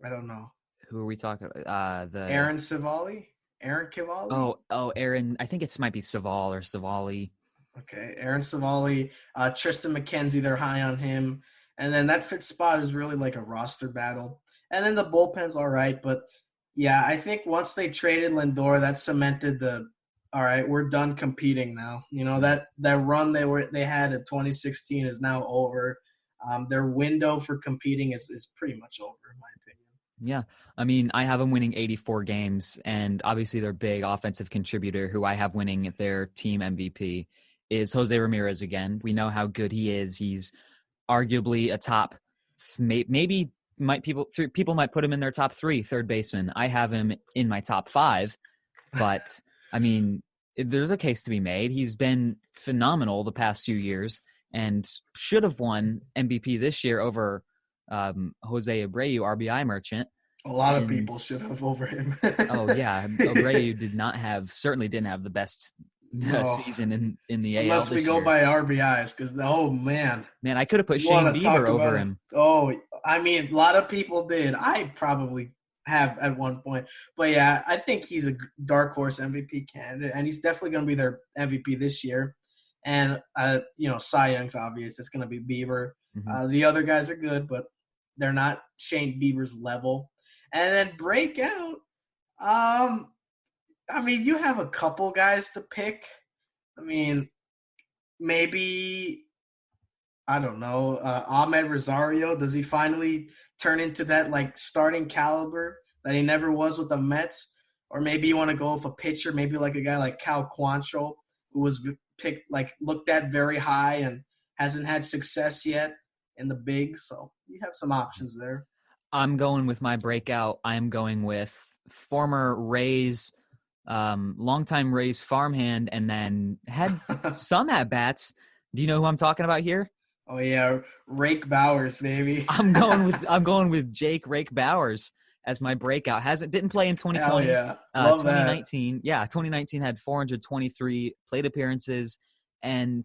don't know. Who are we talking about? Aaron Savali? Aaron Cavalli? Oh, Aaron. I think it might be Saval or Savali. Okay, Aaron Savali, Tristan McKenzie, they're high on him. And then that fifth spot is really like a roster battle. And then the bullpen's all right. But, yeah, I think once they traded Lindor, that cemented all right, we're done competing now. You know, that run they had in 2016 is now over. Their window for competing is pretty much over, in my opinion. Yeah. I mean, I have them winning 84 games, and obviously their big offensive contributor who I have winning their team MVP is Jose Ramirez again. We know how good he is. He's arguably a top, maybe people might put him in their top 3 third baseman. I have him in my top 5, but I mean, there's a case to be made. He's been phenomenal the past few years and should have won MVP this year over Jose Abreu, RBI merchant. A lot of people should have over him. Oh yeah, Abreu certainly didn't have the best season in the AL. Unless we go by RBIs, because man, I could have put Shane Bieber over him. Oh, I mean, a lot of people did. I probably have at one point, but yeah, I think he's a dark horse MVP candidate, and he's definitely going to be their MVP this year. And Cy Young's obvious; it's going to be Bieber. Mm-hmm. The other guys are good, but they're not Shane Bieber's level. And then breakout. I mean, you have a couple guys to pick. I mean, maybe, I don't know, Ahmed Rosario. Does he finally turn into that, like, starting caliber that he never was with the Mets? Or maybe you want to go with a pitcher, maybe like a guy like Cal Quantrill, who was picked, like, looked at very high and hasn't had success yet in the bigs. So you have some options there. I'm going with my breakout. I'm going with former Rays, longtime Rays farmhand, and then had some at-bats. Do you know who I'm talking about here? Oh yeah, Rake Bowers, baby. I'm going with Jake Rake Bowers as my breakout. Didn't play in 2020. Hell yeah. Love 2019. That. Yeah, 2019 had 423 plate appearances and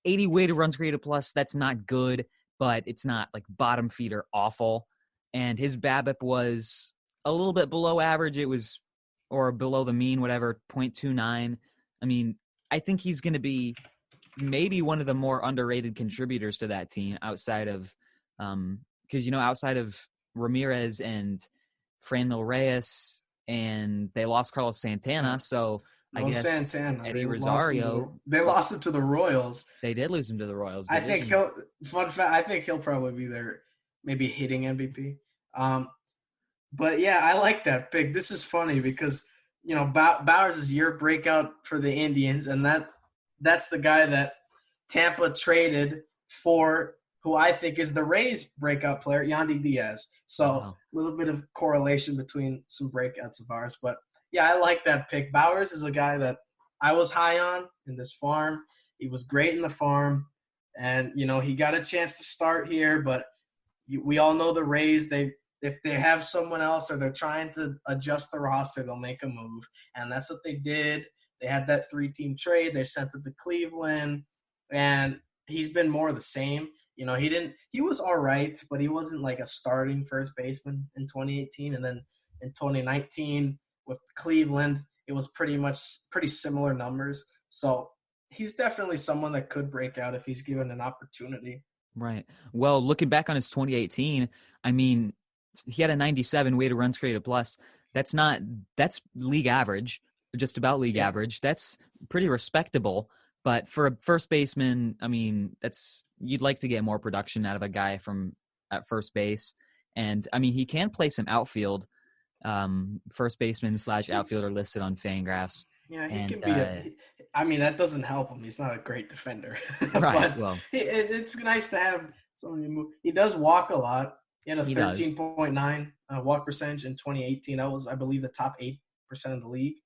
80 weighted runs created plus. That's not good, but it's not like bottom feeder awful. And his BABIP was a little bit below average. It was, or below the mean, whatever, 0.29. I mean, I think he's going to be maybe one of the more underrated contributors to that team outside of, because, outside of Ramirez and Franmil Reyes, and they lost Carlos Santana. So I guess Santana. Eddie Rosario. They lost it to the Royals. They did lose him to the Royals. I think he'll probably be their maybe hitting MVP. But yeah, I like that pick. This is funny because, Bowers is your breakout for the Indians, and that's the guy that Tampa traded for, who I think is the Rays' breakout player, Yandy Diaz. So a little bit of correlation between some breakouts of ours. But yeah, I like that pick. Bowers is a guy that I was high on in this farm. He was great in the farm, and he got a chance to start here, but we all know the Rays, if they have someone else or they're trying to adjust the roster, they'll make a move. And that's what they did. They had that 3-team trade. They sent it to Cleveland. And he's been more of the same. He was all right, but he wasn't like a starting first baseman in 2018. And then in 2019 with Cleveland, it was pretty similar numbers. So he's definitely someone that could break out if he's given an opportunity. Right. Well, looking back on his 2018, I mean, he had a 97 weighted runs created plus. That's league average. just about league average. That's pretty respectable. But for a first baseman, I mean, you'd like to get more production out of a guy at first base. And I mean, he can play some outfield. First baseman / outfielder listed on Fangraphs. Yeah, he can be. I mean, that doesn't help him. He's not a great defender. Right. But well, it's nice to have someone who move. He does walk a lot. He had a 13.9 walk percentage in 2018. That was, I believe, the top 8% of the league.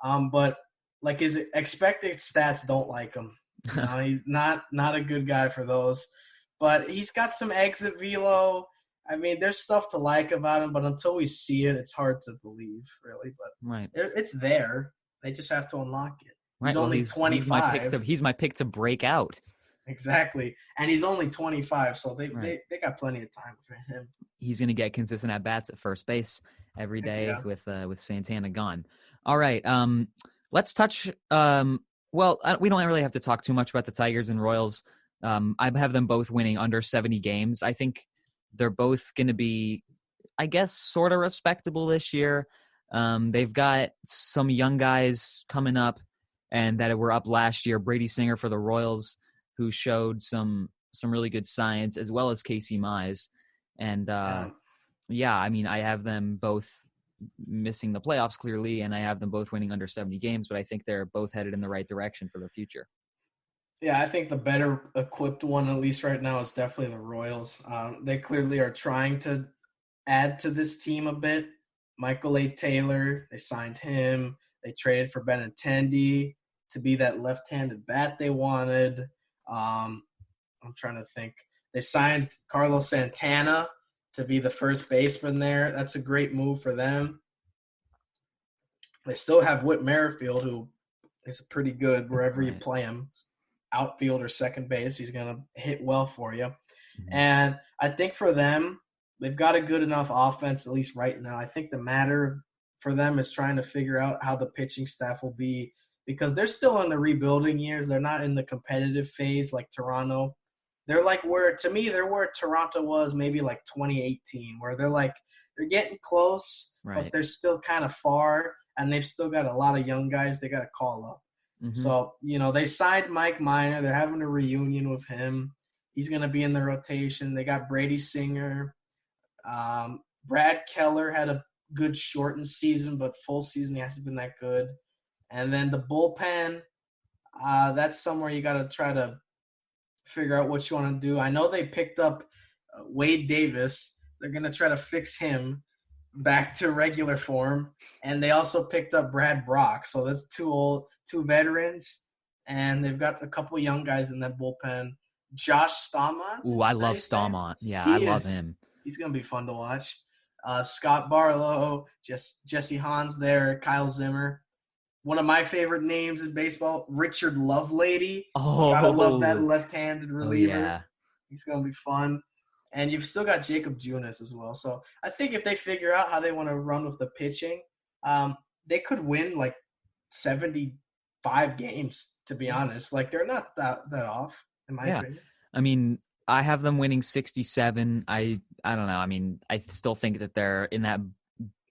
But like his expected stats don't like him. You know, he's not a good guy for those. But he's got some exit velo. I mean, there's stuff to like about him, but until we see it, it's hard to believe, really. But it's there. They just have to unlock it. He's only 25. He's my pick to break out. Exactly. And he's only 25, so they got plenty of time for him. He's going to get consistent at-bats at first base every day with Santana gone. All right. Let's touch we don't really have to talk too much about the Tigers and Royals. I have them both winning under 70 games. I think they're both going to be, I guess, sort of respectable this year. They've got some young guys coming up and that were up last year. Brady Singer for the Royals, who showed some really good signs, as well as Casey Mize. And I mean, I have them both missing the playoffs clearly, and I have them both winning under 70 games, but I think they're both headed in the right direction for the future. Yeah, I think the better equipped one, at least right now, is definitely the Royals. They clearly are trying to add to this team a bit. Michael A. Taylor, they signed him. They traded for Benintendi to be that left-handed bat they wanted. I'm trying to think. They signed Carlos Santana to be the first baseman there. That's a great move for them. They still have Whit Merrifield, who is pretty good wherever you play him. Outfield or second base, he's going to hit well for you. Mm-hmm. And I think for them, they've got a good enough offense, at least right now. I think the matter for them is trying to figure out how the pitching staff will be, because they're still in the rebuilding years. They're not in the competitive phase like Toronto. They're like where Toronto was maybe like 2018, where they're getting close, but they're still kind of far, and they've still got a lot of young guys they got to call up. Mm-hmm. So, they signed Mike Minor. They're having a reunion with him. He's going to be in the rotation. They got Brady Singer. Brad Keller had a good shortened season, but full season he hasn't been that good. And then the bullpen, that's somewhere you got to try to figure out what you want to do. I know they picked up Wade Davis. They're going to try to fix him back to regular form. And they also picked up Brad Brock. So that's two veterans. And they've got a couple young guys in that bullpen. Josh Staumont. Ooh, I love Staumont. Yeah, I love him. He's going to be fun to watch. Scott Barlow, Jesse Hans there, Kyle Zimmer. One of my favorite names in baseball, Richard Lovelady. Oh, gotta love that left-handed reliever. Yeah. He's gonna be fun. And you've still got Jacob Junis as well. So I think if they figure out how they want to run with the pitching, they could win like 75 games. To be honest, like they're not that off in my opinion. I mean, I have them winning 67. I don't know. I mean, I still think that they're in that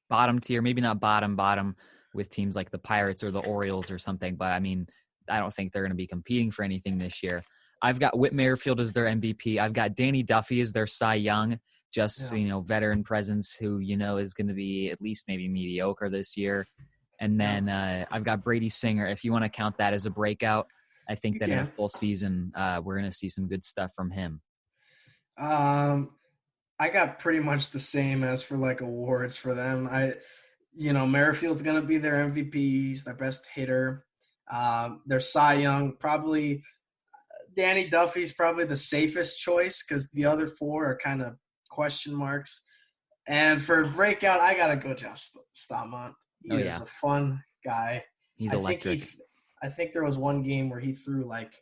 bottom tier, maybe not bottom with teams like the Pirates or the Orioles or something. But I mean, I don't think they're going to be competing for anything this year. I've got Whit Merrifield as their MVP. I've got Danny Duffy as their Cy Young, veteran presence who, is going to be at least maybe mediocre this year. And then I've got Brady Singer. If you want to count that as a breakout, I think that in a full season, we're going to see some good stuff from him. I got pretty much the same as for like awards for them. Merrifield's going to be their MVP. He's their best hitter. Their Cy Young, probably Danny Duffy's probably the safest choice because the other four are kind of question marks. And for breakout, I got to go Josh Staumont. He is a fun guy. He's electric. I think there was one game where he threw like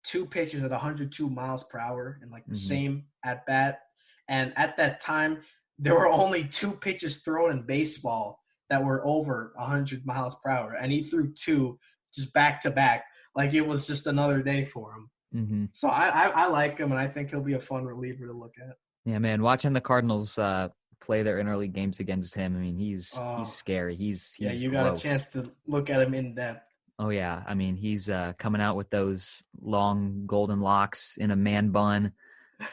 2 pitches at 102 miles per hour in like the same at bat. And at that time, there were only 2 pitches thrown in baseball that were over 100 miles per hour. And he threw 2 just back to back. Like it was just another day for him. Mm-hmm. So I like him, and I think he'll be a fun reliever to look at. Yeah, man. Watching the Cardinals play their interleague games against him. I mean, he's Oh, scary. He's yeah, you got a gross. chance to look at him in depth. Oh yeah, I mean, he's coming out with those long golden locks in a man bun.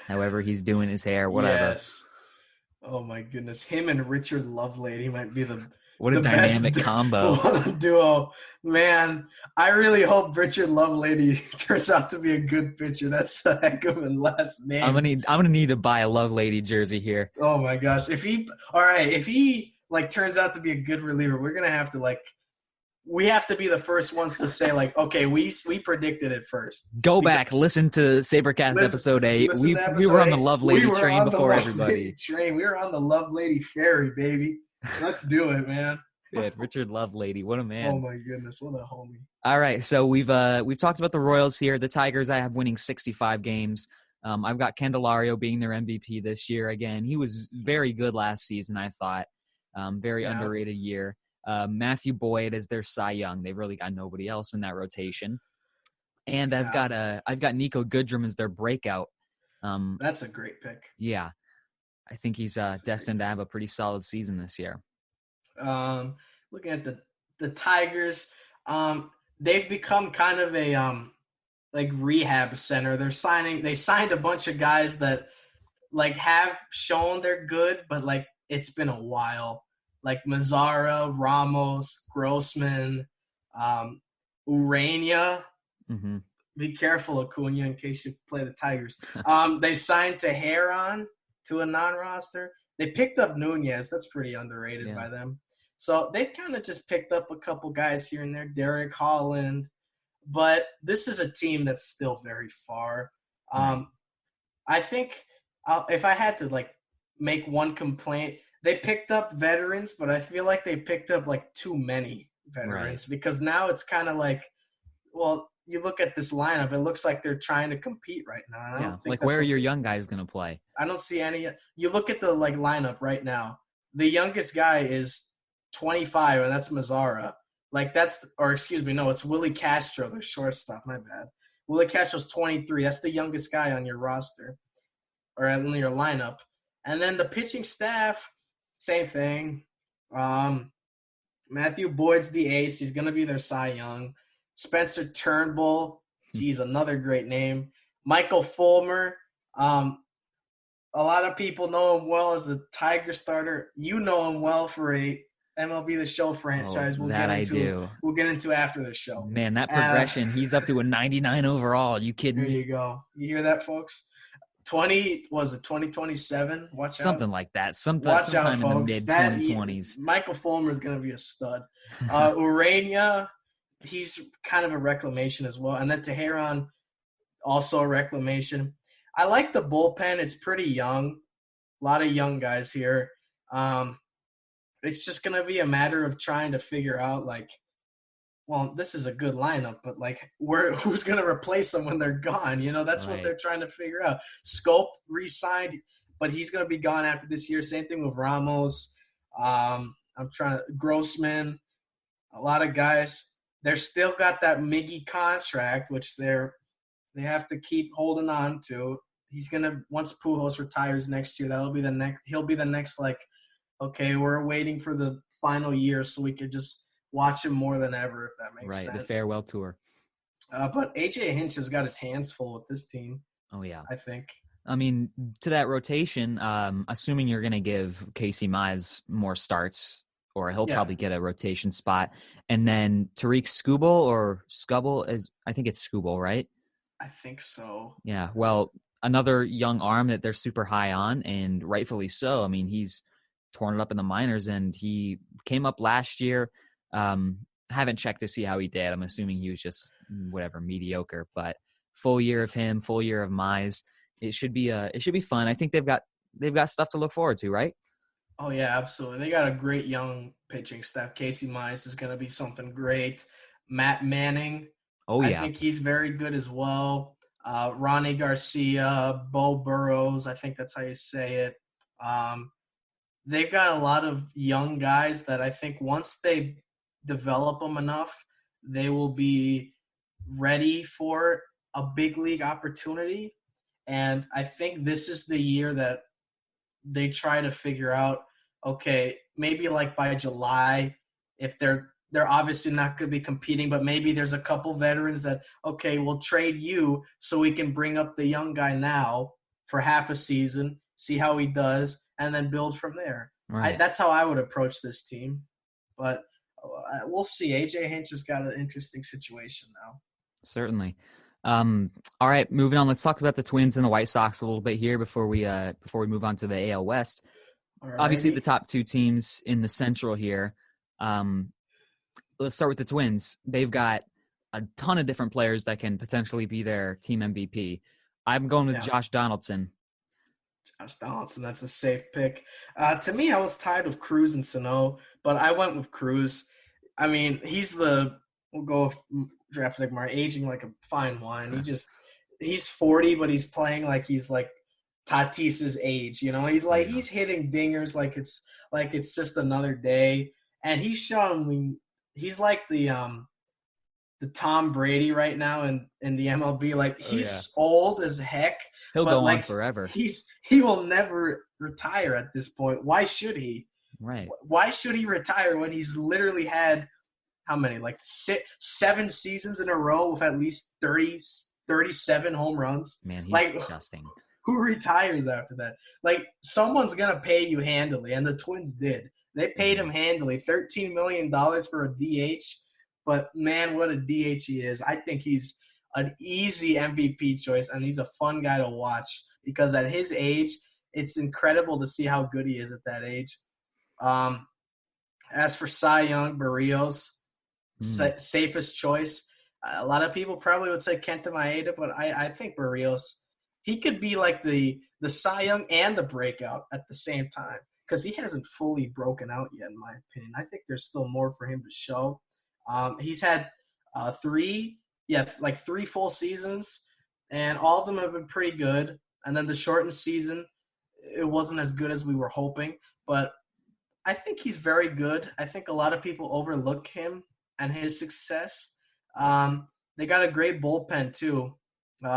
However, he's doing his hair, whatever. Yes. Oh my goodness, him and Richard Lovelady might be What a the dynamic best combo. duo. Man, I really hope Richard Lovelady turns out to be a good pitcher. That's a heck of a last name. I'm gonna need to buy a Love Lady jersey here. Oh my gosh, if he like turns out to be a good reliever, we're gonna have to we have to be the first ones to say okay, we predicted it first. Go back, listen to Sabercast episode 8. We were on the Love Lady train before everybody. We were on the Love Lady ferry, baby. Let's do it, man. Yeah, Richard Love Lady, what a man! Oh my goodness, what a homie! All right, so we've talked about the Royals here. The Tigers, I have winning 65 games. I've got Candelario being their MVP this year. Again, he was very good last season, I thought. Very underrated year. Matthew Boyd is their Cy Young. They've really got nobody else in that rotation. And I've got Nico Goodrum as their breakout. That's a great pick. Yeah, I think he's destined to have a pretty solid season this year. Looking at the Tigers, they've become kind of a rehab center. They signed a bunch of guys that have shown they're good, but it's been a while. Like Mazzara, Ramos, Grossman, Urania. Mm-hmm. Be careful, Acuna, in case you play the Tigers. They signed Teheran to a non-roster. They picked up Nunez. That's pretty underrated by them. So they've kind of just picked up a couple guys here and there. Derek Holland. But this is a team that's still very far. I think if I had to make one complaint, they picked up veterans, but I feel like they picked up too many veterans because now it's kind of you look at this lineup, it looks like they're trying to compete right now. And I don't think where are your young guys going to play? I don't see any. You look at the lineup right now. The youngest guy is 25, and that's Mazzara. It's Willie Castro, their shortstop. My bad. Willie Castro's 23. That's the youngest guy on your roster or in your lineup. And then the pitching staff, same thing. Matthew Boyd's the ace. He's going to be their Cy Young. Spencer Turnbull, geez, another great name. Michael Fulmer. A lot of people know him well as the Tiger starter. You know him well for a MLB The Show franchise. We'll get into after the show. Man, that progression. He's up to a 99 overall. You kidding me? There you go. You hear that, folks? 2027? Watch out. Something like that. Watch out, sometime folks. in the mid-2020s. Michael Fulmer is going to be a stud. Urania, he's kind of a reclamation as well. And then Teheran, also a reclamation. I like the bullpen. It's pretty young. A lot of young guys here. It's just going to be a matter of trying to figure out, this is a good lineup, but, who's going to replace them when they're gone? That's what they're trying to figure out. Scope re-signed, but he's going to be gone after this year. Same thing with Ramos. Grossman. A lot of guys. They're still got that Miggy contract, which they have to keep holding on to. He's gonna once Pujols retires next year, he'll be the next okay, we're waiting for the final year so we could just watch him more than ever, if that makes sense. Right, the farewell tour. But AJ Hinch has got his hands full with this team. Oh yeah, I think. I mean, to that rotation, assuming you're gonna give Casey Mize more starts, or he'll probably get a rotation spot. And then Tariq Skubal I think it's Skubal, right? I think so. Yeah, well, another young arm that they're super high on, and rightfully so. I mean, he's torn it up in the minors, and he came up last year. Haven't checked to see how he did. I'm assuming he was just mediocre, but full year of him, full year of Mize. It should be fun. I think they've got stuff to look forward to, right? Oh, yeah, absolutely. They got a great young pitching staff. Casey Mize is going to be something great. Matt Manning. Oh, yeah. I think he's very good as well. Ronnie Garcia, Bo Burrows. I think that's how you say it. They've got a lot of young guys that I think once they develop them enough, they will be ready for a big league opportunity. And I think this is the year that they try to figure out, okay, maybe like by July, if they're obviously not going to be competing, but maybe there's a couple veterans that, okay, we'll trade you so we can bring up the young guy now for half a season, see how he does, and then build from there. Right. That's how I would approach this team. But we'll see. AJ Hinch has got an interesting situation now. Certainly. All right, moving on. Let's talk about the Twins and the White Sox a little bit here before we move on to the AL West. Alrighty. Obviously, the top two teams in the Central here. Let's start with the Twins. They've got a ton of different players that can potentially be their team MVP. I'm going with Josh Donaldson. Josh Donaldson, that's a safe pick. To me, I was tied with Cruz and Sano, but I went with Cruz. I mean, we'll go with draft like Mar, aging like a fine wine. He's 40, but he's playing like he's like Tatis's age. You know, he's hitting dingers like it's just another day, and he's shown me he's like the Tom Brady right now in the MLB. Like he's old as heck. He'll go on forever. He will never retire at this point. Why should he? Right. Why should he retire when he's literally had how many? Like 7 seasons in a row with at least 37 home runs. Man, he's like, disgusting. Who retires after that? Like someone's gonna pay you handily, and the Twins did. They paid him handily, $13 million for a DH. But man, what a DH he is! I think he's an easy MVP choice, and he's a fun guy to watch because at his age, it's incredible to see how good he is at that age. As for Cy Young, Berríos, safest choice. A lot of people probably would say Kenta Maeda, but I think Berríos, he could be like the Cy Young and the breakout at the same time because he hasn't fully broken out yet, in my opinion. I think there's still more for him to show. He's had 3 full seasons, and all of them have been pretty good. And then the shortened season, it wasn't as good as we were hoping, but I think he's very good. I think a lot of people overlook him and his success. They got a great bullpen too.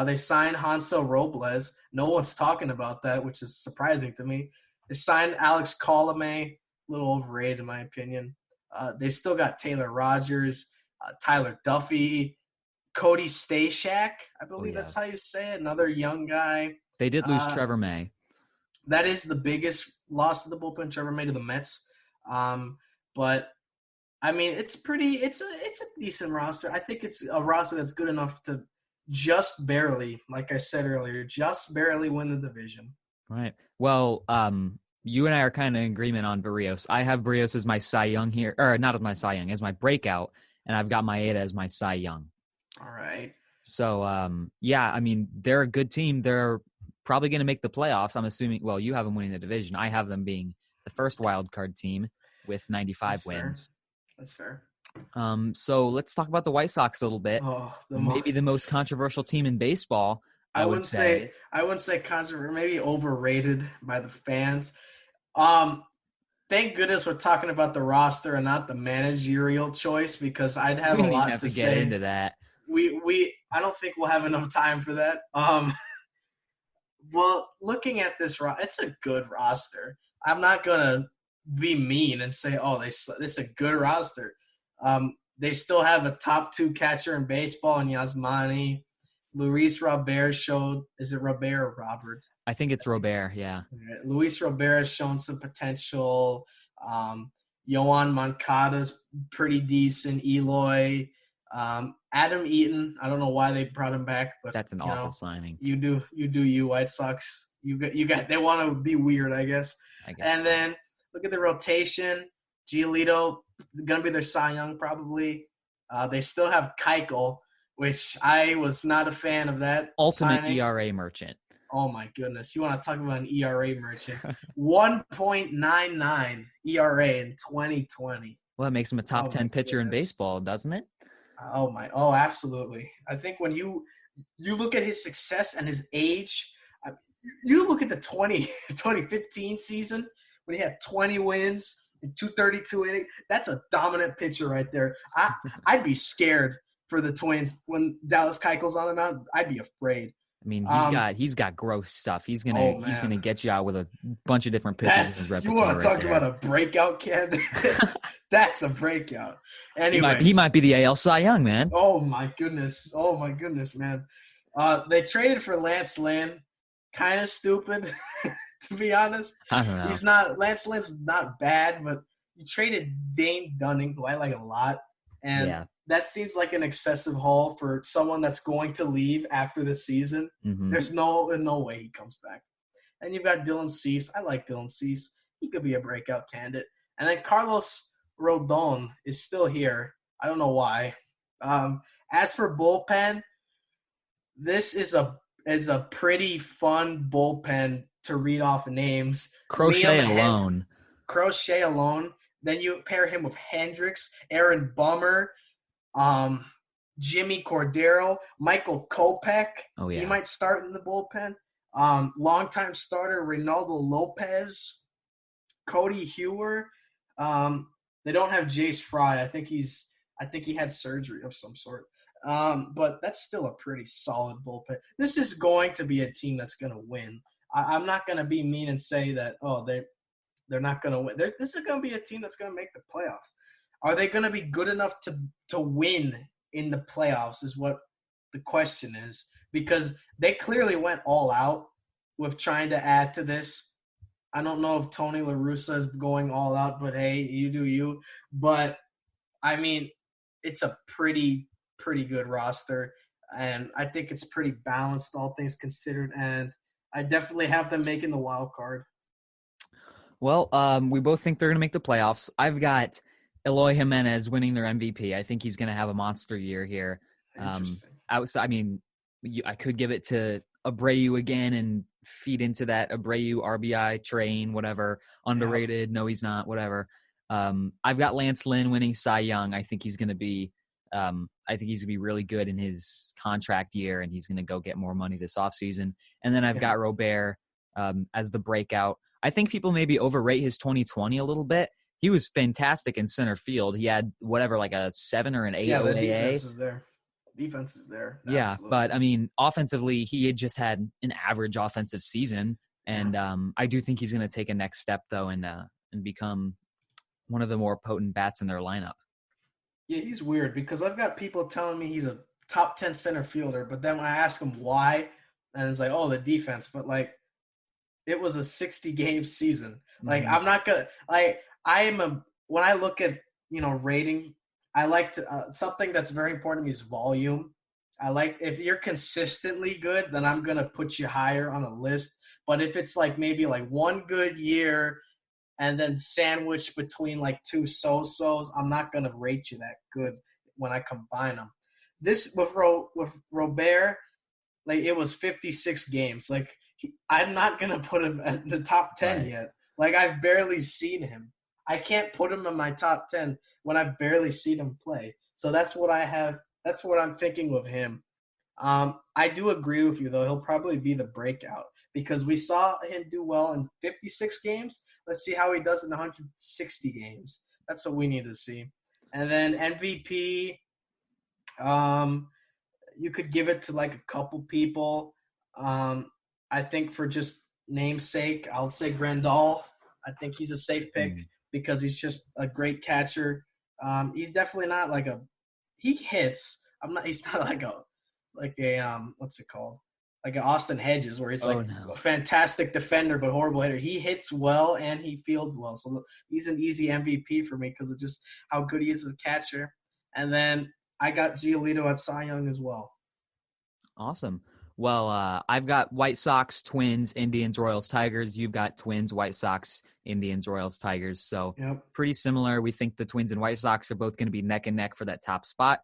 They signed Hansel Robles. No one's talking about that, which is surprising to me. They signed Alex Colomé, a little overrated in my opinion. They still got Taylor Rogers, Tyler Duffy, Cody Stashak, I believe that's how you say it, another young guy. They did lose Trevor May. That is the biggest loss of the bullpen, Trevor May to the Mets. But I mean, it's a decent roster. I think it's a roster that's good enough to just barely, like I said earlier, just barely win the division. Right. Well, you and I are kind of in agreement on Berríos. I have Berríos as my Cy Young here, or not as my Cy Young, as my breakout, and I've got Maeda as my Cy Young. All right. So, I mean, they're a good team. They're probably going to make the playoffs. I'm assuming, well, you have them winning the division. I have them being the first wild card team with 95 wins. That's fair. So let's talk about the White Sox a little bit. Maybe the most controversial team in baseball. I wouldn't say controversial, maybe overrated by the fans. Thank goodness we're talking about the roster and not the managerial choice because I'd have a lot to say. Get into that. I don't think we'll have enough time for that. Well, looking at this, it's a good roster. I'm not gonna be mean and say, it's a good roster. They still have a top 2 catcher in baseball in Yasmani. Luis Robert showed – is it Robert or Robert? I think it's Robert, yeah. Luis Robert has shown some potential. Yoan Moncada's pretty decent. Eloy. Adam Eaton, I don't know why they brought him back, but that's an awful signing. You do, White Sox. You got. They want to be weird, I guess. And then look at the rotation. Giolito gonna be their Cy Young probably. They still have Keuchel, which I was not a fan of that. Ultimate signing. ERA merchant. Oh my goodness! You want to talk about an ERA merchant? 1.99 ERA in 2020. Well, it makes him a top 10 pitcher in baseball, doesn't it? Oh, absolutely. I think when you look at his success and his age, you look at the 2015 season when he had 20 wins and 232 innings. That's a dominant pitcher right there. I'd be scared for the Twins when Dallas Keuchel's on the mound. I'd be afraid. I mean, Um, he's got gross stuff. He's oh gonna man, get you out with a bunch of different pitches in his you repertoire want to right talk about there. a breakout candidate? That's a breakout. He Anyways, might be the AL Cy Young, man. oh my goodness, man. They traded for Lance Lynn. Kind of stupid, to be honest. I don't know. Lance Lynn's not bad, but you traded Dane Dunning, who I like a lot, and Yeah. that seems like an excessive haul for someone that's going to leave after the season. Hmm. There's no way he comes back. And you've got Dylan Cease. I like Dylan Cease. He could be a breakout candidate. And then Carlos Rodon is still here. I don't know why. As for bullpen, this is a pretty fun bullpen to read off names. Crochet Liam alone. Crochet alone. Then you pair him with Hendricks, Aaron Bummer, Jimmy Cordero, Michael Kopech. Oh yeah. He might start in the bullpen. Longtime starter Reynaldo Lopez, Cody Hewer. They don't have Jace Fry. I think he had surgery of some sort. But that's still a pretty solid bullpen. This is going to be a team that's going to win. I'm not going to be mean and say that, they're not going to win. This is going to be a team that's going to make the playoffs. Are they going to be good enough to win in the playoffs is what the question is, because they clearly went all out with trying to add to this. I don't know if Tony La Russa is going all out, but hey, you do you. But, I mean, it's a pretty good roster, and I think it's pretty balanced, all things considered, and I definitely have them making the wild card. Well, we both think they're going to make the playoffs. I've got Eloy Jimenez winning their MVP. I think he's going to have a monster year here. Interesting. I could give it to Abreu again and feed into that Abreu RBI train, whatever. Underrated. No, he's not. Whatever. I've got Lance Lynn winning Cy Young. I think he's going to be. I think he's going to be really good in his contract year, and he's going to go get more money this offseason. And then I've got Robert as the breakout. I think people maybe overrate his 2020 a little bit. He was fantastic in center field. He had like a 7 or an 8 OAA. The defense is there. Defense is there. Yeah, Absolutely. but I mean, offensively, he had just had an average offensive season, and I do think he's going to take a next step though, and become one of the more potent bats in their lineup. Yeah, he's weird because I've got people telling me he's a top 10 center fielder, but then when I ask him why, and it's like, oh, the defense. But, like, it was a 60-game season. Like, I'm not going to – when I look at, rating, I like to something that's very important to me is volume. I like – if you're consistently good, then I'm going to put you higher on a list. But if it's, like, maybe, like, one good year – and then sandwiched between like two so-sos, I'm not going to rate you that good when I combine them. This with Robert, like it was 56 games. Like I'm not going to put him at the top 10 yet. Like I've barely seen him. I can't put him in my top 10 when I've barely seen him play. So that's what I have. That's what I'm thinking with him. I do agree with you though. He'll probably be the breakout because we saw him do well in 56 games. Let's see how he does in 160 games. That's what we need to see. And then MVP, you could give it to like a couple people. I think for just namesake, I'll say Grandal. I think he's a safe pick because he's just a great catcher. He's definitely not like he hits. He's not like a what's it called? Like an Austin Hedges where he's a fantastic defender but horrible hitter. He hits well and he fields well. So he's an easy MVP for me because of just how good he is as a catcher. And then I got Giolito at Cy Young as well. Awesome. Well, I've got White Sox, Twins, Indians, Royals, Tigers. You've got Twins, White Sox, Indians, Royals, Tigers. So pretty similar. We think the Twins and White Sox are both going to be neck and neck for that top spot.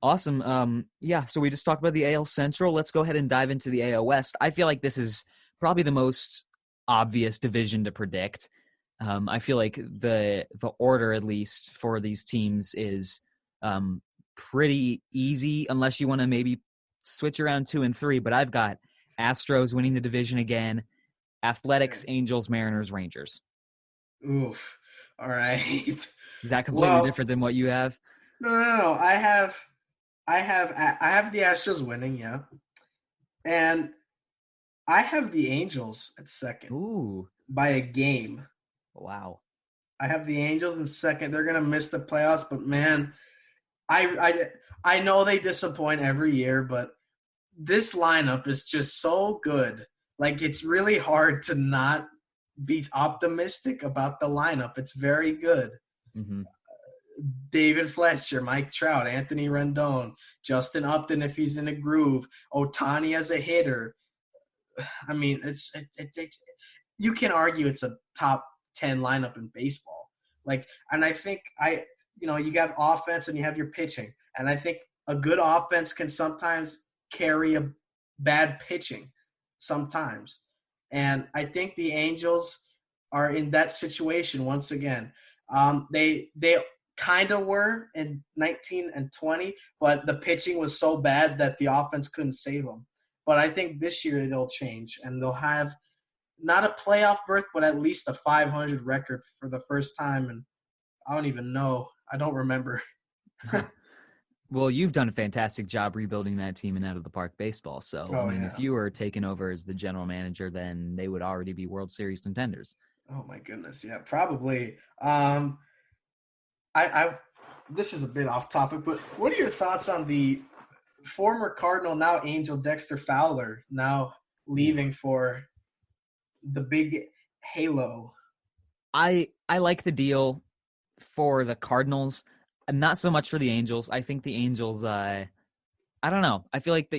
Awesome. So we just talked about the AL Central. Let's go ahead and dive into the AL West. I feel like this is probably the most obvious division to predict. I feel like the order, at least for these teams, is pretty easy unless you want to maybe switch around 2 and 3. But I've got Astros winning the division again, Athletics, Angels, Mariners, Rangers. Oof. All right. Is that completely different than what you have? No. I have the Astros winning, yeah. And I have the Angels at second Ooh, by a game. wow. I have the Angels in second. They're gonna miss the playoffs, but man, I know they disappoint every year, but this lineup is just so good. Like it's really hard to not be optimistic about the lineup. It's very good. Hmm. David Fletcher, Mike Trout, Anthony Rendon, Justin Upton if he's in a groove, Otani as a hitter. I mean, you can argue it's a top 10 lineup in baseball. Like, and I think you have offense and you have your pitching, and I think a good offense can sometimes carry a bad pitching sometimes, and I think the Angels are in that situation once again. They kind of were in 19 and 20, but the pitching was so bad that the offense couldn't save them. But I think this year they'll change and they'll have not a playoff berth, but at least a 500 record for the first time. And I don't even know. I don't remember. Well, you've done a fantastic job rebuilding that team in Out of the Park baseball. So, Oh, I mean, yeah. if you were taking over as the general manager, then they would already be World Series contenders. Oh my goodness. Yeah, probably. This is a bit off topic, but what are your thoughts on the former Cardinal, now Angel Dexter Fowler, now leaving for the big halo? I like the deal for the Cardinals, and not so much for the Angels. I think the Angels, I don't know. I feel like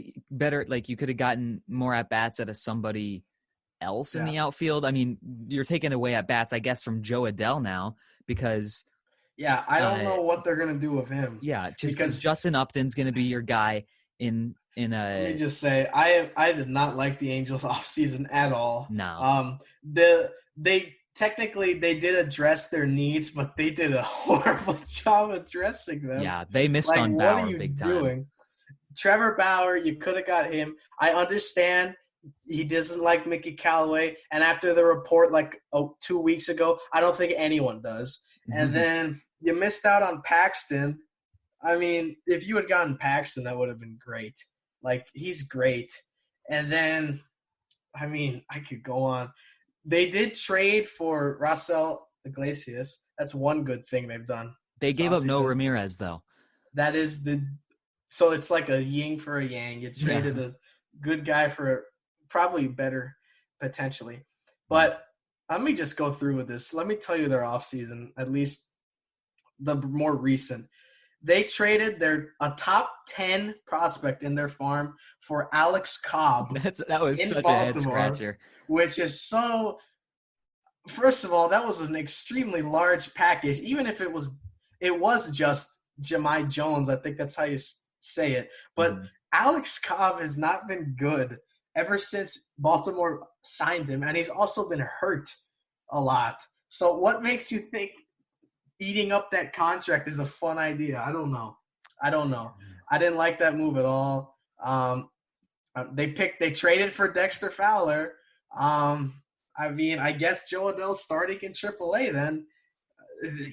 you could have gotten more at bats out of somebody else in the outfield. I mean, you're taking away at bats, I guess, from Joe Adell now because Yeah, I don't know what they're gonna do with him. yeah, just because Justin Upton's going to be your guy in a. Let me just say, I did not like the Angels offseason at all. No. They technically they did address their needs, but they did a horrible job addressing them. Yeah, they missed like, on what Bauer are you big doing? time. Trevor Bauer, you could have got him. I understand he doesn't like Mickey Callaway, and after the report 2 weeks ago, I don't think anyone does. And then you missed out on Paxton. I mean, if you had gotten Paxton, that would have been great. Like, he's great. And then, I mean, I could go on. They did trade for Raisel Iglesias. That's one good thing they've done. They gave up no Ramirez, though. That is so it's like a yin for a yang. You traded a good guy for probably better, potentially. But let me just go through with this. Let me tell you their offseason, at least the more recent. They traded a top 10 prospect in their farm for Alex Cobb. That was such a head scratcher. Which is so – first of all, that was an extremely large package. Even if it was just Jahmai Jones, I think that's how you say it. But Alex Cobb has not been good ever since Baltimore signed him, and he's also been hurt a lot. So what makes you think eating up that contract is a fun idea? I don't know. I didn't like that move at all. They traded for Dexter Fowler. I mean, I guess Joe Adell's starting in AAA then.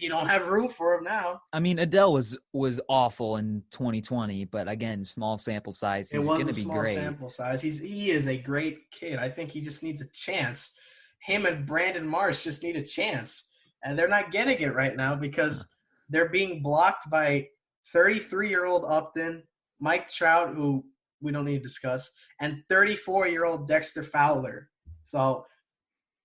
You don't have room for him now. I mean, Adell was awful in 2020, but again, small sample size. He's going to be great. Sample size. He is a great kid. I think he just needs a chance. Him and Brandon Marsh just need a chance, and they're not getting it right now because they're being blocked by 33-year-old Upton, Mike Trout, who we don't need to discuss, and 34-year-old Dexter Fowler. So,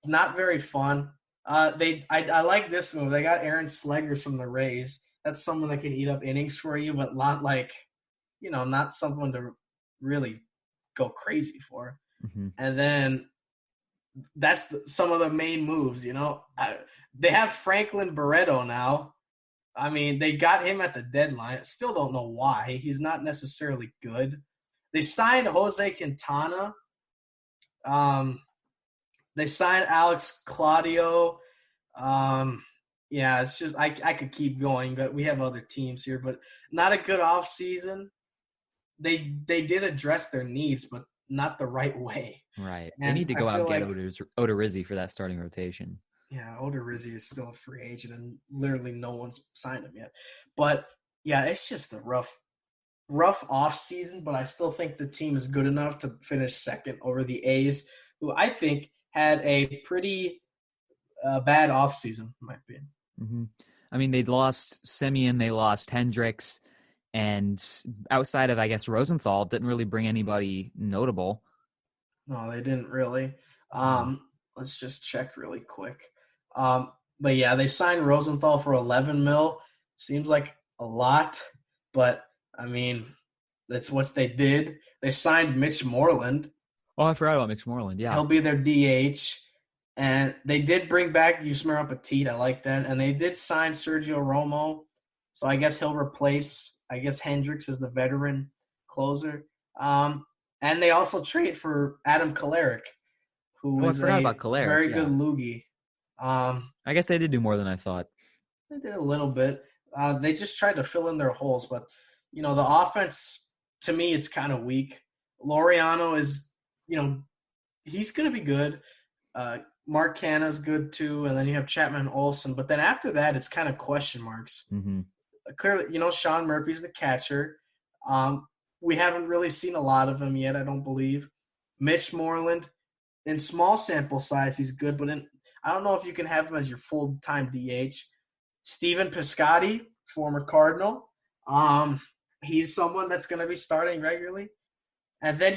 not very fun. I like this move. They got Aaron Slegers from the Rays. That's someone that can eat up innings for you, but not not someone to really go crazy for. And then that's some of the main moves. They have Franklin Barreto now. I mean, they got him at the deadline. Still don't know why. He's not necessarily good. They signed Jose Quintana. They signed Alex Claudio. It's just I could keep going, but we have other teams here. But not a good offseason. They did address their needs, but not the right way. Right. And they need to go out and get Odorizzi for that starting rotation. Yeah, Odorizzi is still a free agent, and literally no one's signed him yet. But, yeah, it's just a rough rough off season, but I still think the team is good enough to finish second over the A's, who I think had a pretty bad off season, in my opinion. Mm-hmm. I mean, they lost Semien, they lost Hendricks, and outside of, I guess, Rosenthal, didn't really bring anybody notable. No, they didn't really. Let's just check really quick. But yeah, they signed Rosenthal for 11 mil. Seems like a lot, but I mean, that's what they did. They signed Mitch Moreland. Oh, I forgot about Mitch Moreland. Yeah, He'll be their DH. And they did bring back Yusmeiro Petit. I like that. And they did sign Sergio Romo. So I guess he'll replace, Hendricks as the veteran closer. And they also trade for Adam Kolarek, who is forgot a about Kolarek, very yeah. good loogie. I guess they did do more than I thought. They did a little bit. They just tried to fill in their holes. But, the offense, to me, it's kind of weak. Laureano is, he's going to be good. Mark Canna's good too, and then you have Chapman and Olsen. But then after that, it's kind of question marks. Mm-hmm. Clearly, Sean Murphy's the catcher. We haven't really seen a lot of him yet, I don't believe. Mitch Moreland, in small sample size, he's good, but I don't know if you can have him as your full-time DH. Steven Piscotty, former Cardinal. He's someone that's going to be starting regularly. And then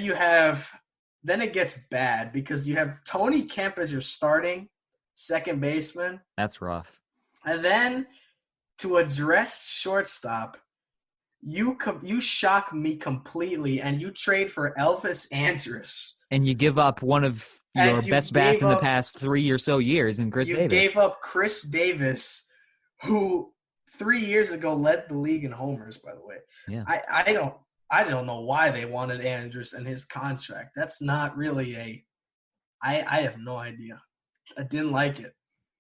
then it gets bad because you have Tony Kemp as your starting second baseman. That's rough. And then to address shortstop, you shock me completely, and you trade for Elvis Andrus. And you give up one of your best bats in the past 3 or so years in Chris Davis. You gave up Chris Davis, who 3 years ago led the league in homers, by the way. Yeah. I don't know why they wanted Andrus and his contract. That's not really I have no idea. I didn't like it.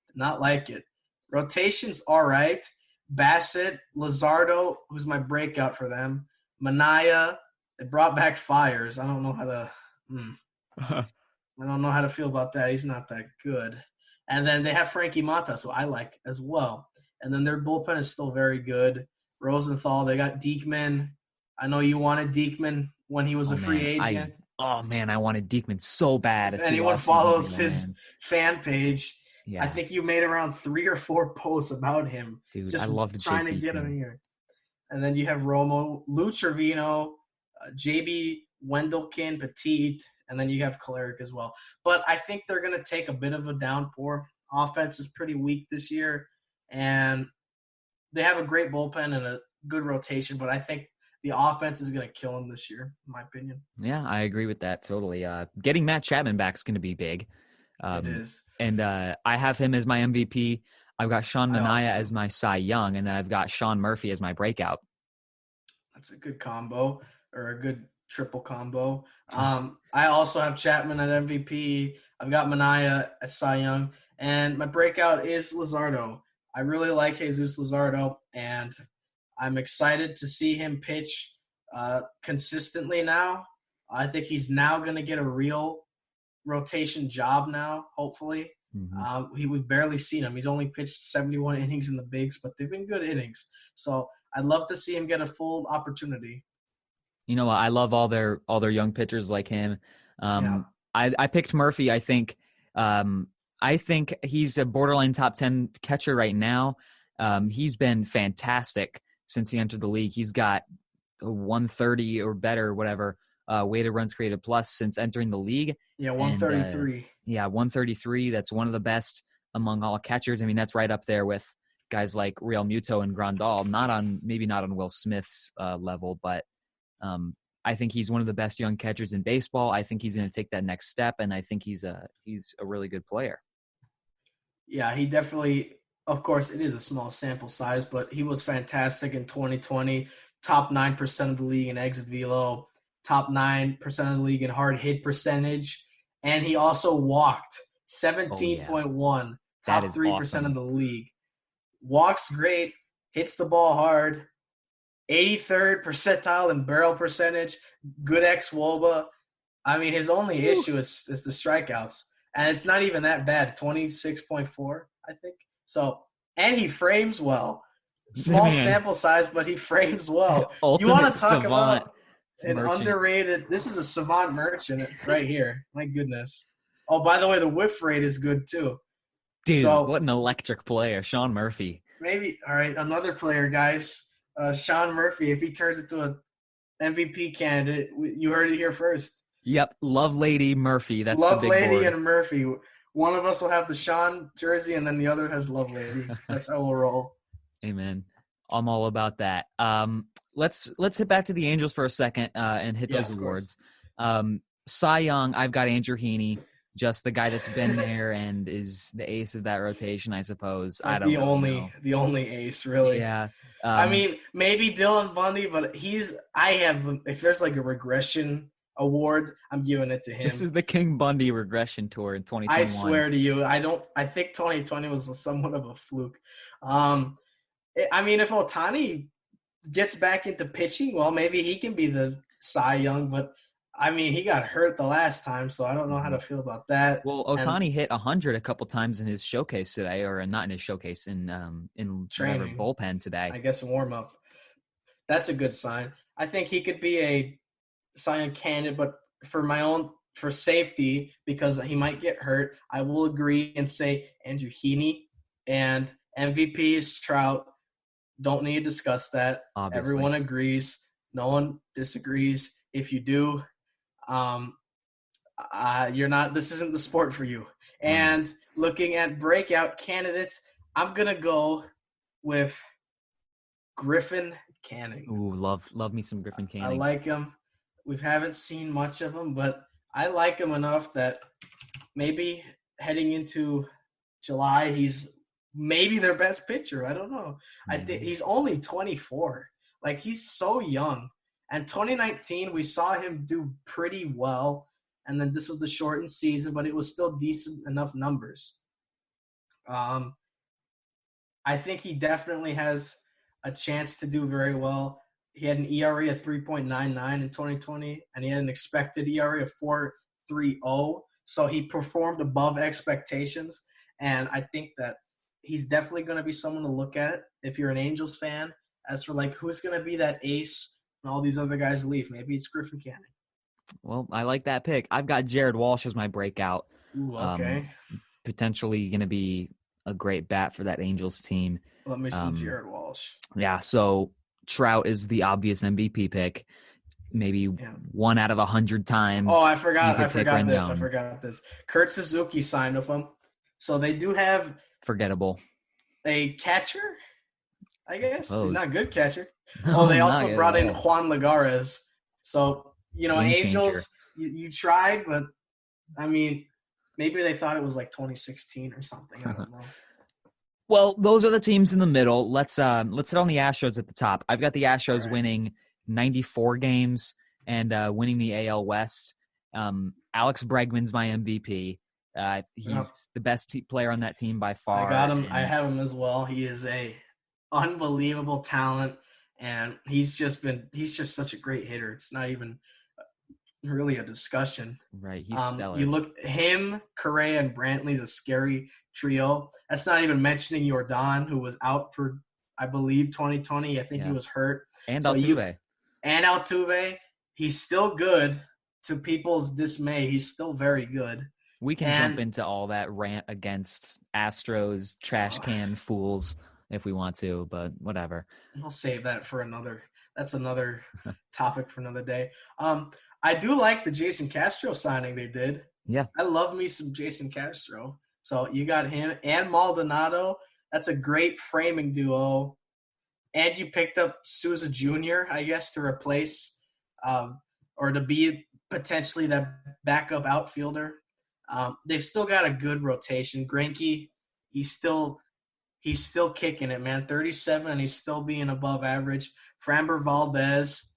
Did not like it. Rotation's all right. Bassett, Luzardo, who's my breakout for them. Manaea, they brought back Fires. I don't know how to feel about that. He's not that good. And then they have Frankie Montas, who I like as well. And then their bullpen is still very good. Rosenthal, they got Diekman. I know you wanted Diekman when he was a free agent. I wanted Diekman so bad. If anyone follows his fan page, yeah. I think you made around 3 or 4 posts about him. Dude, just I love to trying to get him here. And then you have Romo, Lou Trevino, JB Wendelkin, Petit, and then you have Kolarek as well. But I think they're going to take a bit of a downpour. Offense is pretty weak this year, and they have a great bullpen and a good rotation, but I think the offense is going to kill them this year, in my opinion. Yeah, I agree with that totally. Getting Matt Chapman back is going to be big. It is. And I have him as my MVP. I've got Sean Manaea as my Cy Young, and then I've got Sean Murphy as my breakout. That's a good combo, or a good triple combo. I also have Chapman at MVP. I've got Manaea at Cy Young, and my breakout is Luzardo. I really like Jesus Luzardo, and I'm excited to see him pitch consistently now. I think he's now going to get a real rotation job now, hopefully. Mm-hmm. We've barely seen him. He's only pitched 71 innings in the bigs, but they've been good innings. So I'd love to see him get a full opportunity. You know, I love all their young pitchers like him. I picked Murphy. I think he's a borderline top 10 catcher right now. He's been fantastic since he entered the league. He's got a 130 or better, whatever, weighted runs created plus since entering the league. Yeah, 133. And, 133. That's one of the best among all catchers. I mean, that's right up there with guys like Real Muto and Grandal. Maybe not on Will Smith's level, but I think he's one of the best young catchers in baseball. I think he's going to take that next step, and I think he's a really good player. Yeah, he definitely. Of course, it is a small sample size, but he was fantastic in 2020. Top 9% of the league in exit velo, top 9% of the league in hard hit percentage, and he also walked 17.1, top 3% awesome. Of the league. Walks great, hits the ball hard, 83rd percentile in barrel percentage, good xwOBA. I mean, his only issue is the strikeouts, and it's not even that bad, 26.4, I think. So, and he frames well. Small Man. sample size, but he frames well. You Ultimate want to talk savant about an merchant. underrated? This is a savant merchant right here. My goodness. Oh, by the way, the whiff rate is good too. Dude, So- what an electric player, Sean Murphy. Maybe all right. Another player, guys. Sean Murphy. If he turns into a MVP candidate, you heard it here first. Yep, Love Lady Murphy. That's Love the big Lady board. and Murphy. One of us will have the Sean jersey, and then the other has Love Lady. That's how we'll roll. Amen. I'm all about that. Let's hit back to the Angels for a second and hit Yeah, those of awards. Cy Young, I've got Andrew Heaney, just the guy that's been there and is the ace of that rotation, I suppose. I don't know. The only ace, really. Yeah. I mean, maybe Dylan Bundy, but if there's like a regression award, I'm giving it to him. This is the King Bundy regression tour in 2021. I swear to you, I think 2020 was somewhat of a fluke. I mean, if Ohtani gets back into pitching, well, maybe he can be the Cy Young, but I mean, he got hurt the last time, so I don't know how to feel about that. Well, Ohtani hit 100 a couple times in his showcase today, or not in his showcase, in Training. whatever bullpen today. I guess warm up. That's a good sign. I think he could be a Cy Young candidate, but for safety, because he might get hurt, I will agree and say Andrew Heaney, and MVP is Trout. Don't need to discuss that. Obviously. Everyone agrees. No one disagrees. If you do, you're not. This isn't the sport for you. And looking at breakout candidates, I'm gonna go with Griffin Canning. Ooh, love me some Griffin Canning. I like him. We haven't seen much of him, but I like him enough that maybe heading into July, he's maybe their best pitcher. I don't know. I think he's only 24. Like, he's so young. And 2019, we saw him do pretty well. And then this was the shortened season, but it was still decent enough numbers. I think he definitely has a chance to do very well. He had an ERA of 3.99 in 2020, and he had an expected ERA of 4.30. So he performed above expectations. And I think that he's definitely going to be someone to look at if you're an Angels fan. As for, like, who's going to be that ace when all these other guys leave, maybe it's Griffin Canning. Well, I like that pick. I've got Jared Walsh as my breakout. Ooh, okay. Potentially going to be a great bat for that Angels team. Let me see Jared Walsh. Yeah, so Trout is the obvious MVP pick. Maybe 1 out of 100 times. Oh, I forgot Rendon. this. Kurt Suzuki signed with them. So they do have Forgettable. a catcher, I guess. He's not a good catcher. No, they not also at brought in all. Juan Lagares. So, Game Angels, you tried, but, I mean, maybe they thought it was like 2016 or something. I don't know. Well, those are the teams in the middle. Let's hit on the Astros at the top. I've got the Astros winning 94 games and winning the AL West. Alex Bregman's my MVP. He's the best player on that team by far. I got him. I have him as well. He is a unbelievable talent, and he's just such a great hitter. It's not even really a discussion. Right, he's stellar. You look him, Correa, and Brantley's a scary trio. That's not even mentioning Yordan, who was out for, I believe, 2020. I think he was hurt. And Altuve. And Altuve, he's still good. To people's dismay, he's still very good. We can jump into all that rant against Astros trash can fools if we want to, but whatever. We'll save that for another. That's another topic for another day. I do like the Jason Castro signing they did. Yeah. I love me some Jason Castro. So you got him and Maldonado. That's a great framing duo. And you picked up Souza Jr., I guess, to replace or to be potentially that backup outfielder. They've still got a good rotation. Greinke, he's still kicking it, man. 37, and he's still being above average. Framber Valdez,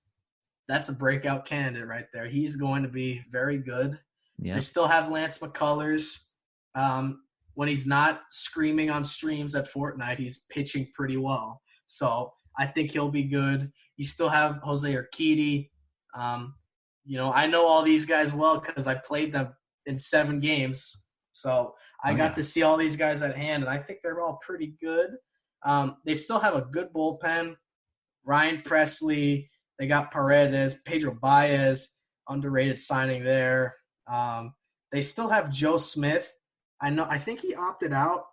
that's a breakout candidate right there. He's going to be very good. Yeah. They still have Lance McCullers. When he's not screaming on streams at Fortnite, he's pitching pretty well. So I think he'll be good. You still have Jose Urquidy. I know all these guys well because I played them in 7 games. So I got to see all these guys at hand, and I think they're all pretty good. They still have a good bullpen. Ryan Presley, they got Paredes, Pedro Baez, underrated signing there. They still have Joe Smith. I think he opted out,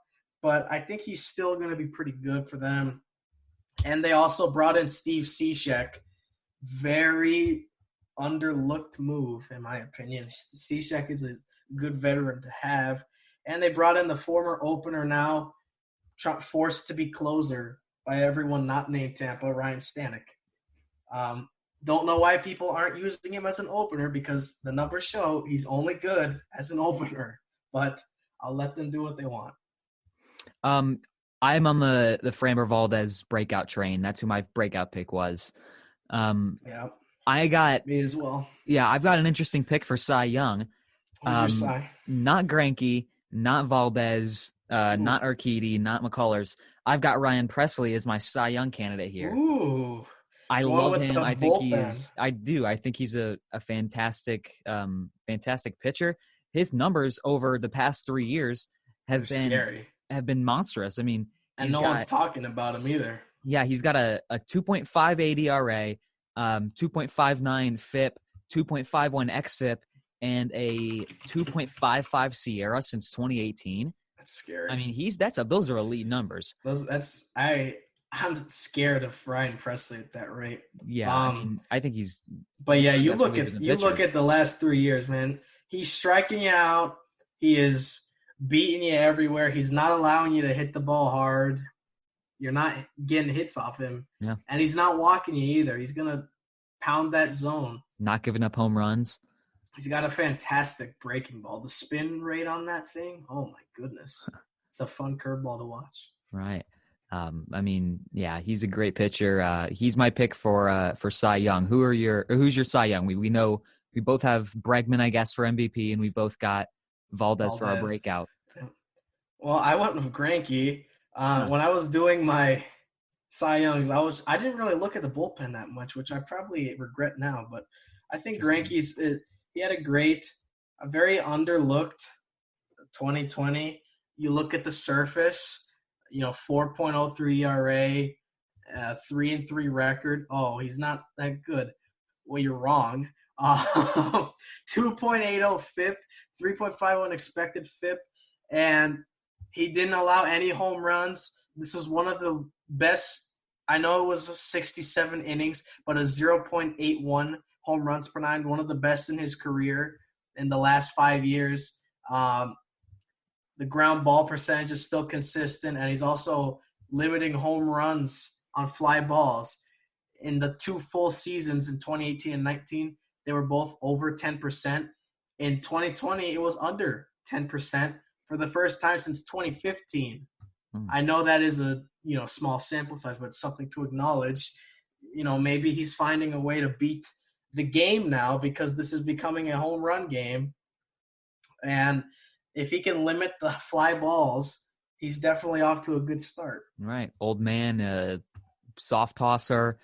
but I think he's still going to be pretty good for them. And they also brought in Steve Cishek. Very underlooked move, in my opinion. Cishek is a good veteran to have. And they brought in the former opener, now forced to be closer by everyone not named Tampa, Ryan Stanek. Don't know why people aren't using him as an opener, because the numbers show he's only good as an opener. But I'll let them do what they want. I'm on the Framber Valdez breakout train. That's who my breakout pick was. Yeah. I got me as well. Yeah, I've got an interesting pick for Cy Young. Who's your Cy? Not Greinke, not Valdez, not Urquidy, not McCullers. I've got Ryan Presley as my Cy Young candidate here. Ooh. I love him. I think bullpen. I do. I think he's a fantastic pitcher. His numbers over the past 3 years have been monstrous. I mean, and no one's talking about him either. Yeah, he's got a 2.58 ERA, 2.59 FIP, 2.51 xFIP, and a 2.55 SIERA since 2018. That's scary. I mean, those are elite numbers. I'm scared of Ryan Presley at that rate. Yeah, I think he's. But yeah, you look at the last 3 years, man. He's striking you out. He is beating you everywhere. He's not allowing you to hit the ball hard. You're not getting hits off him. Yeah. And he's not walking you either. He's going to pound that zone. Not giving up home runs. He's got a fantastic breaking ball. The spin rate on that thing, oh my goodness. It's a fun curveball to watch. Right. He's a great pitcher. He's my pick for Cy Young. Who's your Cy Young? We know we both have Bregman, I guess, for MVP, and we both got Valdez for our breakout. Well, I went with Greinke. When I was doing my Cy Youngs, I didn't really look at the bullpen that much, which I probably regret now. But I think Greinke's he had a very underlooked 2020. You look at the surface, 4.03 ERA, 3-3 record. Oh, he's not that good. Well, you're wrong. 2.80 FIP, 3.51 expected FIP, and he didn't allow any home runs. This was one of the best. I know it was 67 innings, but a 0.81 home runs per nine, one of the best in his career in the last 5 years. The ground ball percentage is still consistent, and he's also limiting home runs on fly balls. In the 2 full seasons in 2018 and 19, they were both over 10%. In 2020, it was under 10% for the first time since 2015. I know that is a small sample size, but it's something to acknowledge. Maybe he's finding a way to beat the game now, because this is becoming a home run game. And if he can limit the fly balls, he's definitely off to a good start. Right. Old man, soft tosser,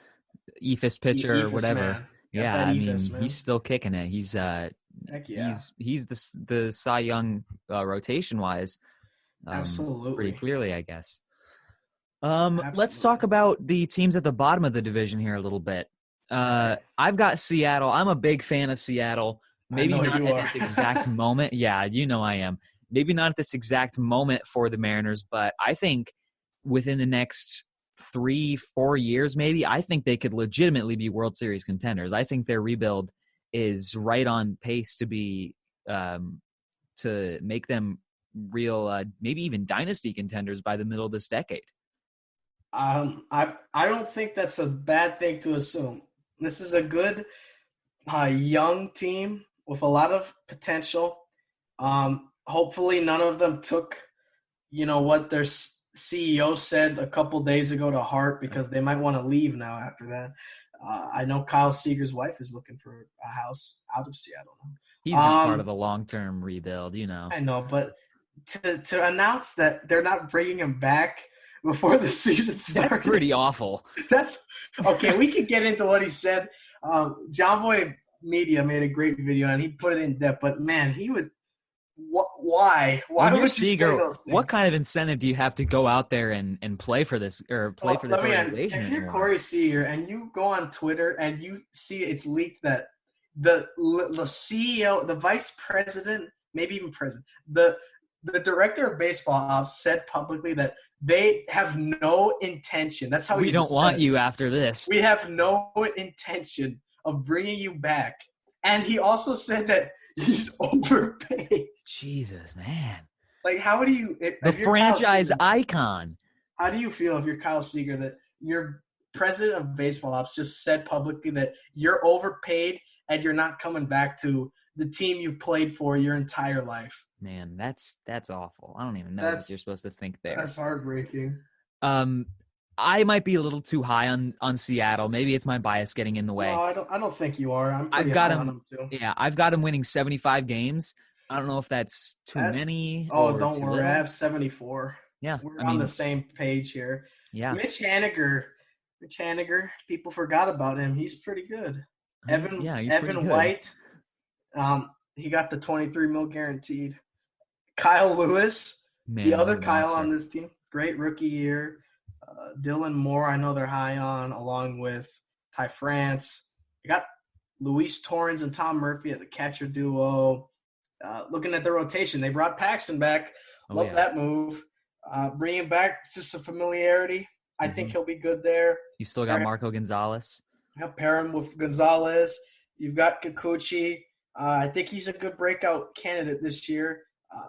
eephus pitcher, whatever. Yeah, he's still kicking it. He's heck yeah. He's the Cy Young rotation wise. Absolutely. Pretty clearly, I guess. Let's talk about the teams at the bottom of the division here a little bit. I've got Seattle. I'm a big fan of Seattle. Maybe not at this exact moment. Yeah, I am. Maybe not at this exact moment for the Mariners, but I think within the next 3-4 years, maybe, I think they could legitimately be World Series contenders. I think their rebuild is right on pace to be to make them real, maybe even dynasty contenders by the middle of this decade. I don't think that's a bad thing to assume. This is a good young team with a lot of potential. Hopefully none of them took, what their CEO said a couple days ago to heart, because they might want to leave now after that. I know Kyle Seager's wife is looking for a house out of Seattle now. He's not part of the long-term rebuild, I know, but to announce that they're not bringing him back before the season started. That's pretty awful. That's okay. We could get into what he said. John Boy Media made a great video, and he put it in depth. But man, Why? Why When you're would you say Seager, those things? what kind of incentive do you have to go out there and play for this or play for this Let me ask, organization if you're anymore? Corey Seager and you go on Twitter and you see it's leaked that the CEO, the vice president, maybe even president, the director of baseball ops said publicly that they have no intention. That's how We don't want you after this. We have no intention of bringing you back. And he also said that he's overpaid. Jesus, man. Like, how do you The franchise icon. How do you feel if you're Kyle Seager that your president of baseball ops just said publicly that you're overpaid and you're not coming back to the team you've played for your entire life? Man, that's awful. I don't even know what you're supposed to think there. That's heartbreaking. I might be a little too high on Seattle. Maybe it's my bias getting in the way. No, I don't think you are. I've got him on him too. Yeah, I've got him winning 75 games. I don't know if that's too many. Oh, don't worry. Little. I have 74. Yeah, we're on the same page here. Yeah, Mitch Haniger. People forgot about him. He's pretty good. Evan pretty good. White. He got the 23 mil guaranteed. Kyle Lewis, the other Kyle on this team, great rookie year. Dylan Moore, I know they're high on, along with Ty France. You got Luis Torrens and Tom Murphy at the catcher duo. Looking at the rotation, they brought Paxton back. Love that move. Bring him back to some familiarity. I think he'll be good there. You still got Marco Gonzalez. Pair him with Gonzalez. You've got Kikuchi. I think he's a good breakout candidate this year.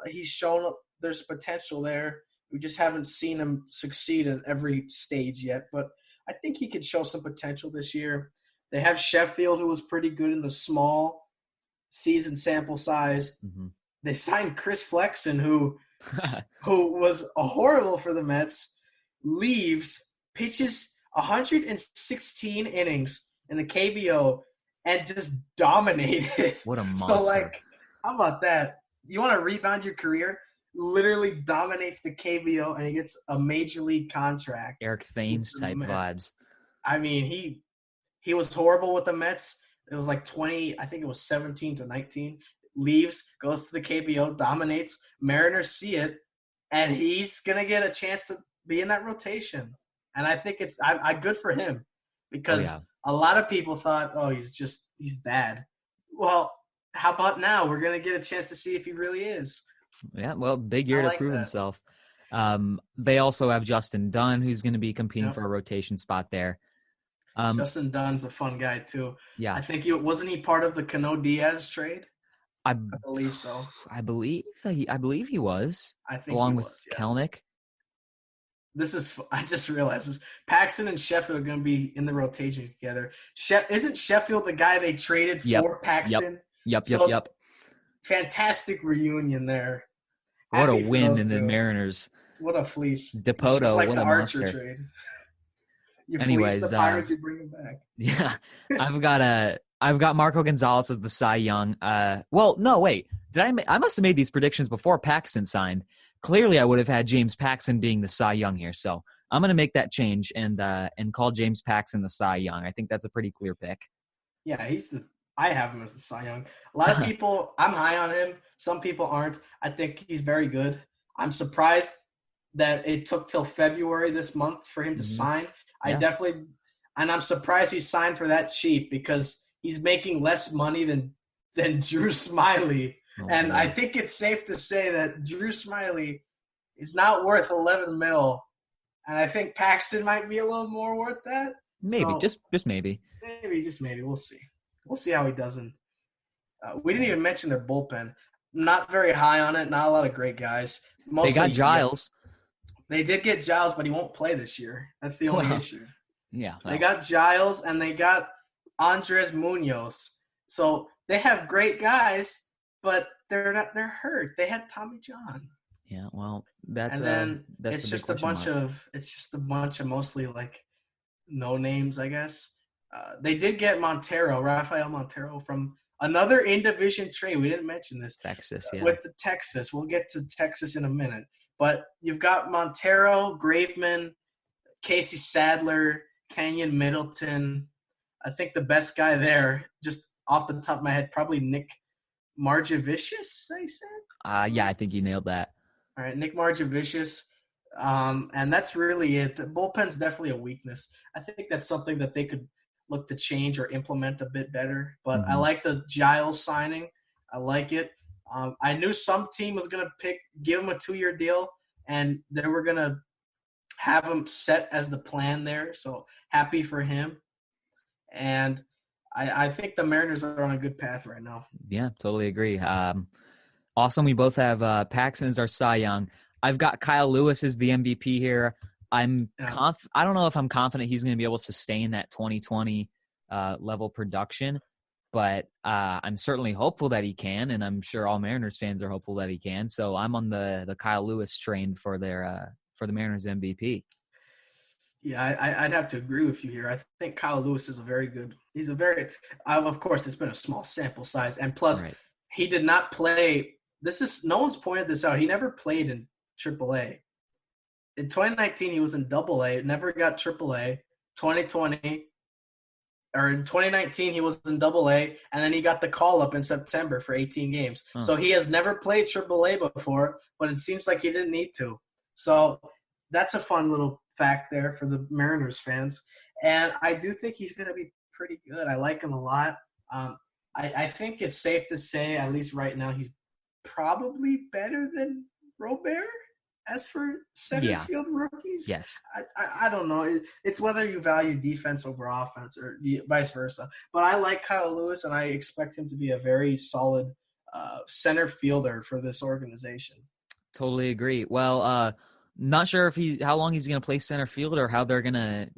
He's shown there's potential there. We just haven't seen him succeed at every stage yet, but I think he could show some potential this year. They have Sheffield, who was pretty good in the small season sample size. Mm-hmm. They signed Chris Flexen, who was horrible for the Mets, leaves, pitches 116 innings in the KBO, and just dominated. What a monster. So, how about that? You want to rebound your career? Literally dominates the KBO, and he gets a major league contract. Eric Thames type vibes. I mean, he was horrible with the Mets. It was 20, I think it was 17 to 19. Leaves, goes to the KBO, dominates. Mariners see it, and he's going to get a chance to be in that rotation. And I think it's good for him because a lot of people thought, he's bad. Well, how about now? We're going to get a chance to see if he really is. Yeah, well, big year to prove himself. They also have Justin Dunn, who's going to be competing for a rotation spot there. Justin Dunn's a fun guy too. Yeah, I think wasn't he part of the Cano Diaz trade? I believe so. I believe he was. I think along with Kelnick. I just realized this. Paxton and Sheffield are going to be in the rotation together. Isn't Sheffield the guy they traded for Paxton? Yep. Fantastic reunion there. What a win in the Mariners. What a fleece. Dipoto, what a Archer monster. Trade. You Anyways, fleece the Pirates, you bring them back. Yeah. I've got Marco Gonzalez as the Cy Young. Well, no, wait. I must have made these predictions before Paxton signed. Clearly, I would have had James Paxton being the Cy Young here. So I'm going to make that change and call James Paxton the Cy Young. I think that's a pretty clear pick. Yeah, I have him as the Cy Young. A lot of people, I'm high on him. Some people aren't. I think he's very good. I'm surprised that it took till February this month for him to sign. And I'm surprised he signed for that cheap because he's making less money than Drew Smyly. I think it's safe to say that Drew Smyly is not worth 11 mil. And I think Paxton might be a little more worth that. Maybe, just maybe. Maybe. We'll see. We'll see how he does. We didn't even mention their bullpen. Not very high on it. Not a lot of great guys. They got Giles. They did get Giles, but he won't play this year. That's the only issue. Yeah. They got Giles, and they got Andres Munoz. So they have great guys, but they're hurt. They had Tommy John. Yeah, well, that's just a bunch of mostly no names, I guess. They did get Rafael Montero from another in-division trade. We didn't mention this. Texas, yeah. With the Texas. We'll get to Texas in a minute. But you've got Montero, Graveman, Casey Sadler, Kenyon Middleton. I think the best guy there, just off the top of my head, probably Nick Marjavicius, I said? Yeah, I think you nailed that. All right, Nick Marjavicius. And that's really it. The bullpen's definitely a weakness. I think that's something that they could look to change or implement a bit better. But I like the Giles signing. I like it. I knew some team was going to give him a 2-year deal, and they were going to have him set as the plan there. So happy for him. And I think the Mariners are on a good path right now. Yeah, totally agree. Awesome. We both have Paxton as our Cy Young. I've got Kyle Lewis as the MVP here. I don't know if I'm confident he's going to be able to sustain that 2020 level production, but I'm certainly hopeful that he can, and I'm sure all Mariners fans are hopeful that he can. So I'm on the Kyle Lewis train for the Mariners MVP. Yeah, I'd have to agree with you here. I think Kyle Lewis is of course, it's been a small sample size. And plus, He did not play. No one's pointed this out. He never played in AAA. In 2019, he was in AA, never got AAA. 2020, or in 2019, he was in AA, and then he got the call-up in September for 18 games. So he has never played AAA before, but it seems like he didn't need to. So that's a fun little fact there for the Mariners fans. And I do think he's going to be pretty good. I like him a lot. I think it's safe to say, at least right now, he's probably better than Robert as for center field rookies. Yes. I don't know. It's whether you value defense over offense or vice versa. But I like Kyle Lewis, and I expect him to be a very solid center fielder for this organization. Totally agree. Well, not sure how long he's going to play center field or how they're going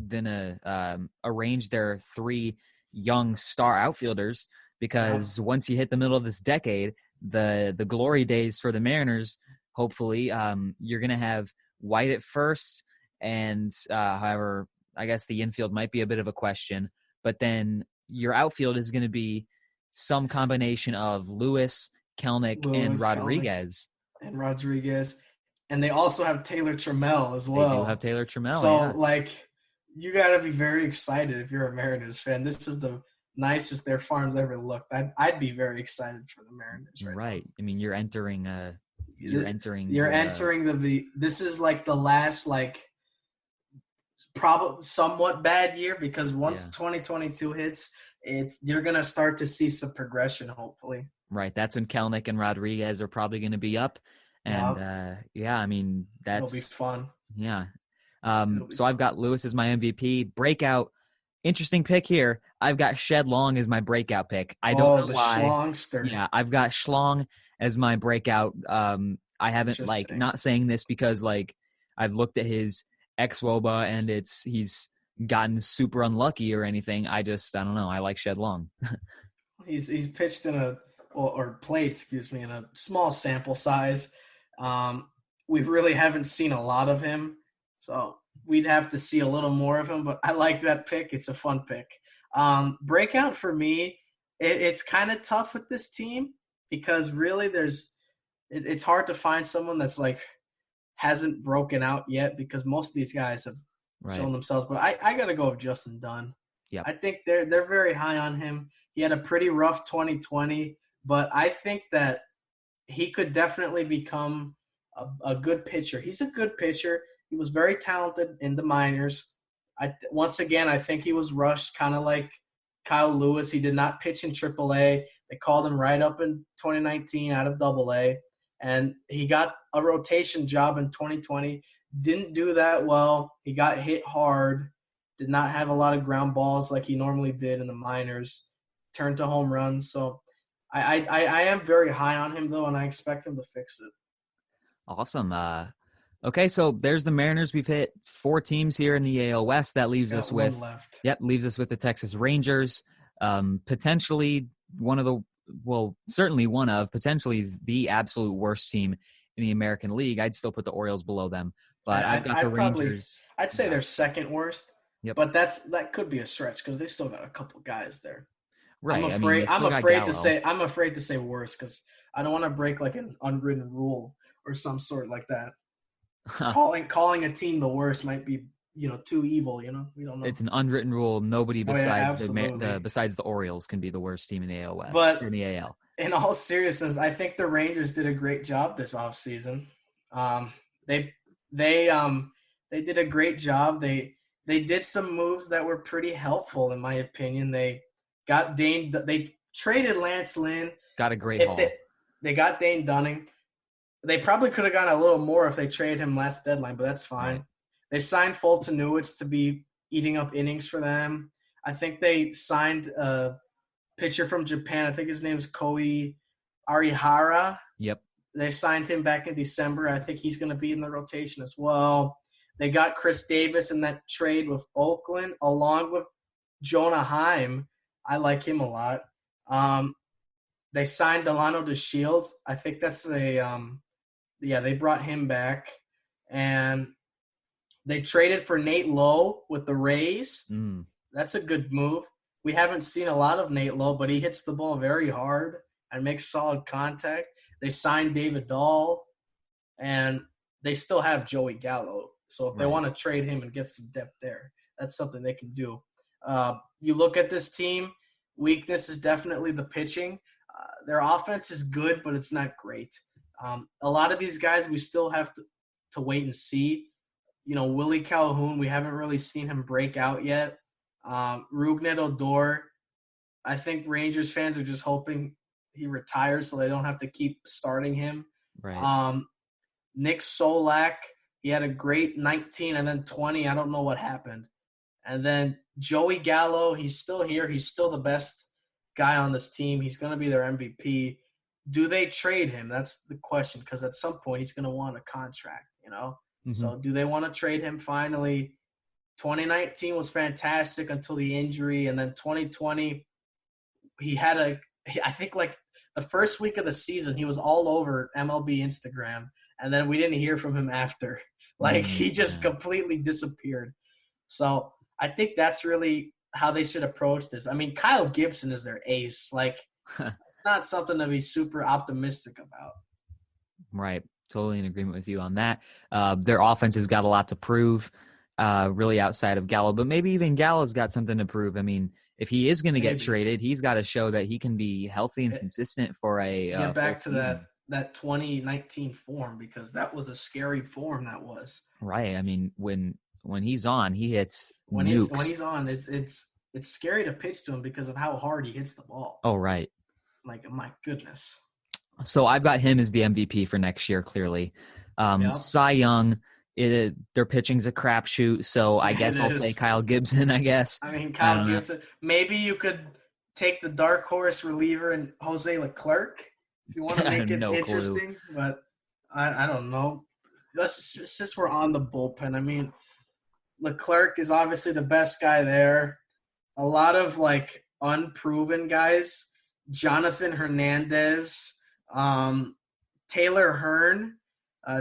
to arrange their 3 young star outfielders, because once you hit the middle of this decade, the glory days for the Mariners, hopefully, you're going to have White at first, and however, I guess the infield might be a bit of a question, but then your outfield is going to be some combination of Lewis, Kelenic, and Rodriguez. And they also have Taylor Trammell as well. They do have Taylor Trammell. So, you got to be very excited if you're a Mariners fan. This is the nicest their farm's ever looked. I'd be very excited for the Mariners right. now. I mean, you're entering this is like the last probably somewhat bad year, because once 2022 hits, you're going to start to see some progression, hopefully. Right. That's when Kelenic and Rodriguez are probably going to be up. And I mean, it'll be fun. Yeah. So I've got Lewis as my MVP. Breakout, interesting pick here. I've got Shed Long as my breakout pick. I don't know why. Schlongster. Yeah, I've got Schlong as my breakout. I haven't not saying this because I've looked at his xWOBA and he's gotten super unlucky or anything. I don't know. I like Shed Long. He's pitched played in a small sample size. We really haven't seen a lot of him, so we'd have to see a little more of him, but I like that pick. It's a fun pick. Breakout for me, it's kind of tough with this team because really it's hard to find someone that's hasn't broken out yet, because most of these guys have shown themselves. But I got to go with Justin Dunn. Yeah, I think they're very high on him. He had a pretty rough 2020, but I think that he could definitely become a good pitcher. He's a good pitcher. He was very talented in the minors. Once again, I think he was rushed, kind of like Kyle Lewis. He did not pitch in AAA. They called him right up in 2019 out of AA, and he got a rotation job in 2020. Didn't do that well. He got hit hard. Did not have a lot of ground balls like he normally did in the minors. Turned to home runs. So I am very high on him, though, and I expect him to fix it. Awesome. Okay, so there's the Mariners. We've hit 4 teams here in the AL West. That leaves us with the Texas Rangers. Potentially potentially the absolute worst team in the American League. I'd still put the Orioles below them, but I've got the Rangers. I'd say they're second worst. Yep. But that could be a stretch because they still got a couple guys there. Right. I'm afraid to say worse because I don't want to break an unwritten rule or some sort like that. Calling a team the worst might be too evil. We don't know. It's an unwritten rule. Nobody besides besides the Orioles can be the worst team in the AL West. But in the AL. in all seriousness, I think the Rangers did a great job this offseason. They did a great job. They did some moves that were pretty helpful, in my opinion. They traded Lance Lynn. Got a great haul. They got Dane Dunning. They probably could have gotten a little more if they traded him last deadline, but that's fine. Right. They signed Fulton Newitz to be eating up innings for them. I think they signed a pitcher from Japan. I think his name is Koi Arihara. Yep. They signed him back in December. I think he's going to be in the rotation as well. They got Chris Davis in that trade with Oakland, along with Jonah Heim. I like him a lot. They signed Delano DeShields. I think that's they brought him back. And they traded for Nate Lowe with the Rays. That's a good move. We haven't seen a lot of Nate Lowe, but he hits the ball very hard and makes solid contact. They signed David Dahl, and they still have Joey Gallo. So if they want to trade him and get some depth there, that's something they can do. You look at this team, weakness is definitely the pitching. Their offense is good, but it's not great. A lot of these guys we still have to wait and see. You know, Willie Calhoun, we haven't really seen him break out yet. Rougned Odor, I think Rangers fans are just hoping he retires so they don't have to keep starting him. Right. Nick Solak, he had a great 19 and then 20. I don't know what happened. And then Joey Gallo, he's still here. He's still the best guy on this team. He's going to be their MVP. Do they trade him? That's the question, because at some point he's going to want a contract, you know? Mm-hmm. So do they want to trade him finally? 2019 was fantastic until the injury, and then 2020, I think like the first week of the season, he was all over MLB Instagram, and then we didn't hear from him after. Like, he just completely disappeared. So I think that's really how they should approach this. I mean, Kyle Gibson is their ace. Like, it's not something to be super optimistic about. Right. Totally in agreement with you on that. Their offense has got a lot to prove, really outside of Gallo, but maybe even Gallo's got something to prove. I mean, if he is going to get traded, he's got to show that he can be healthy and consistent for a get back full to season. that 2019 form, because that was a scary form. That was right. I mean, when he's on, he hits when nukes. He's on, it's scary to pitch to him because of how hard he hits the ball. Oh, right. Like, my goodness. So I've got him as the MVP for next year, clearly. Cy Young, their pitching's a crapshoot, so I guess I'll say Kyle Gibson, I guess. I mean, Kyle Gibson. Maybe you could take the dark horse reliever and Jose Leclerc if you want to make it interesting. Clue. But I don't know. Since we're on the bullpen, I mean, Leclerc is obviously the best guy there. A lot of, like, unproven guys. Jonathan Hernandez, Taylor Hearn,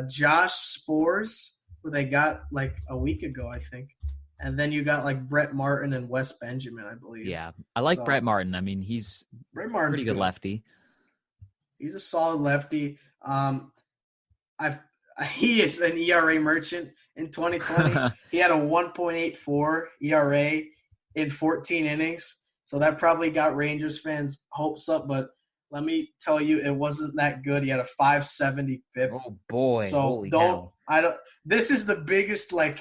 Josh Spores, who they got like a week ago, I think. And then you got like Brett Martin and Wes Benjamin, I believe. Yeah, I like Brett Martin. I mean, he's pretty good lefty. He's a solid lefty. He is an ERA merchant in 2020. He had a 1.84 ERA in 14 innings. So that probably got Rangers fans' hopes up, but let me tell you, it wasn't that good. He had a 5.70 FIP. Oh boy! So this is the biggest like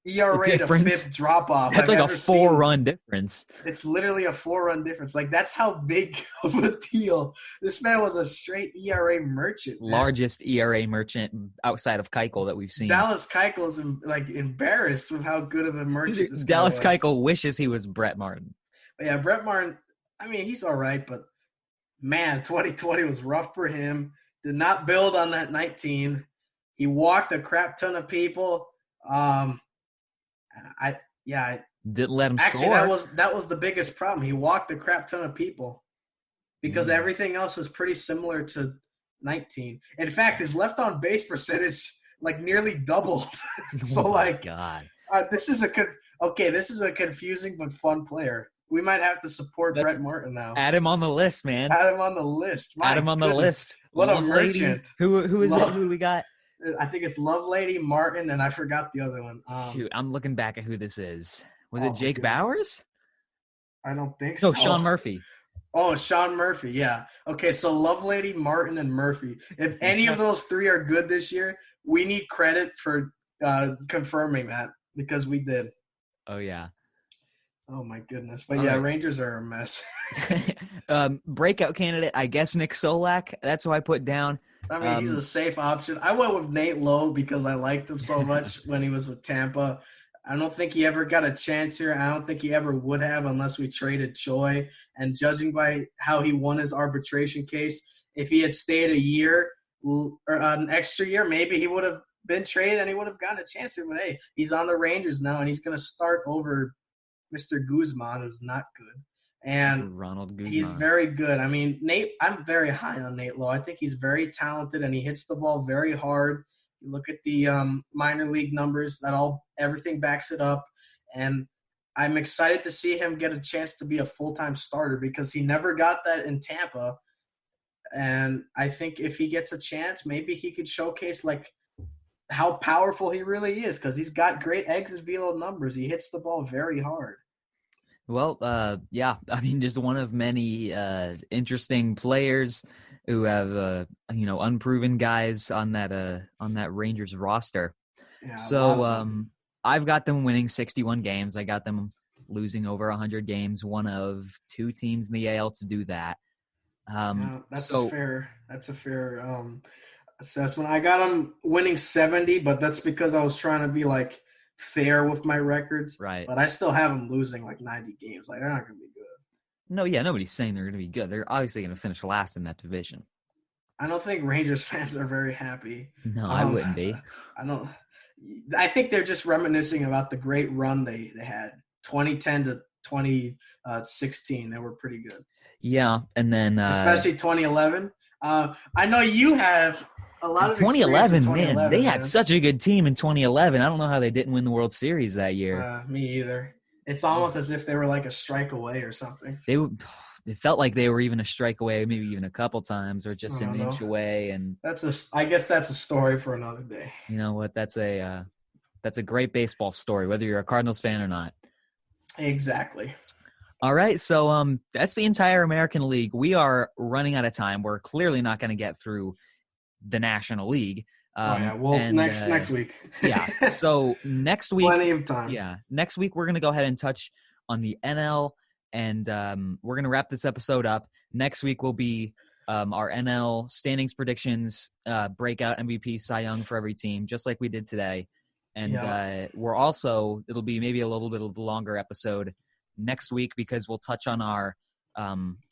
ERA to FIP drop off. That's like a 4-run difference. It's literally a 4-run difference. Like, that's how big of a deal. This man was a straight ERA merchant. Man. Largest ERA merchant outside of Keuchel that we've seen. Dallas Keuchel's embarrassed with how good of a merchant this guy was. Dallas Keuchel wishes he was Brett Martin. But yeah, Brett Martin, I mean, he's all right, but man, 2020 was rough for him. Did not build on that 19. He walked a crap ton of people. Didn't let him score. Actually, that was the biggest problem. He walked a crap ton of people because everything else is pretty similar to 19. In fact, his left on base percentage like nearly doubled. So God, this is a confusing but fun player. We might have to support Brett Martin now. Add him on the list, man. Add him on the list. Add him on the list. What a merchant. Who is it? Who do we got? I think it's Lovelady, Martin, and I forgot the other one. Shoot, I'm looking back at who this is. Was it Jake Bowers? I don't think so. No, Sean Murphy. Oh, Sean Murphy, yeah. Okay, so Lovelady, Martin, and Murphy. If any of those three are good this year, we need credit for confirming that because we did. Oh yeah. Oh my goodness. But All yeah, right. Rangers are a mess. Breakout candidate, I guess Nick Solak. That's who I put down. I mean, he's a safe option. I went with Nate Lowe because I liked him so much when he was with Tampa. I don't think he ever got a chance here. I don't think he ever would have unless we traded Choi. And judging by how he won his arbitration case, if he had stayed a year or an extra year, maybe he would have been traded and he would have gotten a chance here. But hey, he's on the Rangers now and he's going to start over Mr. Guzman, who's not good. And Ronald Guzman. he's very good. I mean, Nate, I'm very high on Nate Lowe. I think he's very talented and he hits the ball very hard. You look at the minor league numbers, everything backs it up. And I'm excited to see him get a chance to be a full-time starter because he never got that in Tampa. And I think if he gets a chance, maybe he could showcase like how powerful he really is because he's got great exit velo numbers. He hits the ball very hard. Well, yeah, I mean, just one of many interesting players who have, unproven guys on that Rangers roster. Yeah, So I've got them winning 61 games. I got them losing over 100 games, one of two teams in the AL to do that. That's a fair assessment. I got them winning 70, but that's because I was trying to be like fair with my records. Right. But I still have them losing like 90 games. Like they're not going to be good. No, yeah, nobody's saying they're going to be good. They're obviously going to finish last in that division. I don't think Rangers fans are very happy. No, I wouldn't be. I think they're just reminiscing about the great run they had, 2010 to 2016. They were pretty good. Yeah, and then especially 2011. I know you have a lot of 2011, man. They had such a good team in 2011. I don't know how they didn't win the World Series that year. Me either. It's almost as if they were like a strike away or something. It felt like they were even a strike away, maybe even a couple times, or just an inch away. And I guess that's a story for another day. You know what? That's a great baseball story, whether you're a Cardinals fan or not. Exactly. All right, so that's the entire American League. We are running out of time. We're clearly not going to get through the National League. Next week. Yeah, so next week. Plenty of time. Yeah, next week we're going to go ahead and touch on the NL, and we're going to wrap this episode up. Next week will be our NL standings predictions, breakout MVP, Cy Young for every team, just like we did today. And it'll be maybe a little bit of a longer episode next week because we'll touch on our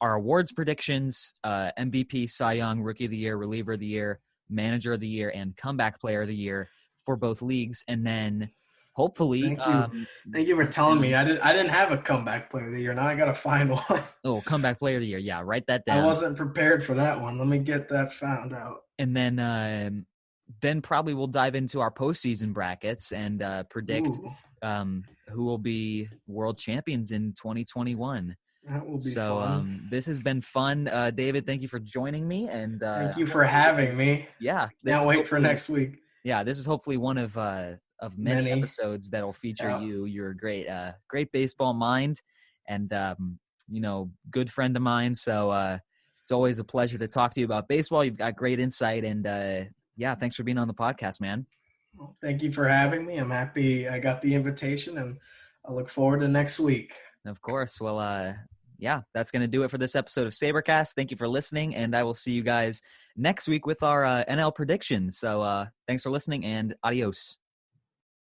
awards predictions, MVP, Cy Young, Rookie of the Year, Reliever of the Year, Manager of the Year, and Comeback Player of the Year for both leagues. And then hopefully Thank you for telling me. I didn't have a Comeback Player of the Year. Now I got to find one. Oh, Comeback Player of the Year. Yeah, write that down. I wasn't prepared for that one. Let me get that found out. And then probably we'll dive into our postseason brackets and predict who will be world champions in 2021. That will be fun. This has been fun. David, thank you for joining me. And thank you for having me. Yeah. Can't wait for next week. Yeah, this is hopefully one of many episodes that'll feature you. You're a great baseball mind and, good friend of mine. So it's always a pleasure to talk to you about baseball. You've got great insight and, thanks for being on the podcast, man. Well, thank you for having me. I'm happy I got the invitation, and I look forward to next week. Of course. Well, that's going to do it for this episode of SaberCast. Thank you for listening, and I will see you guys next week with our NL predictions. So thanks for listening, and adios.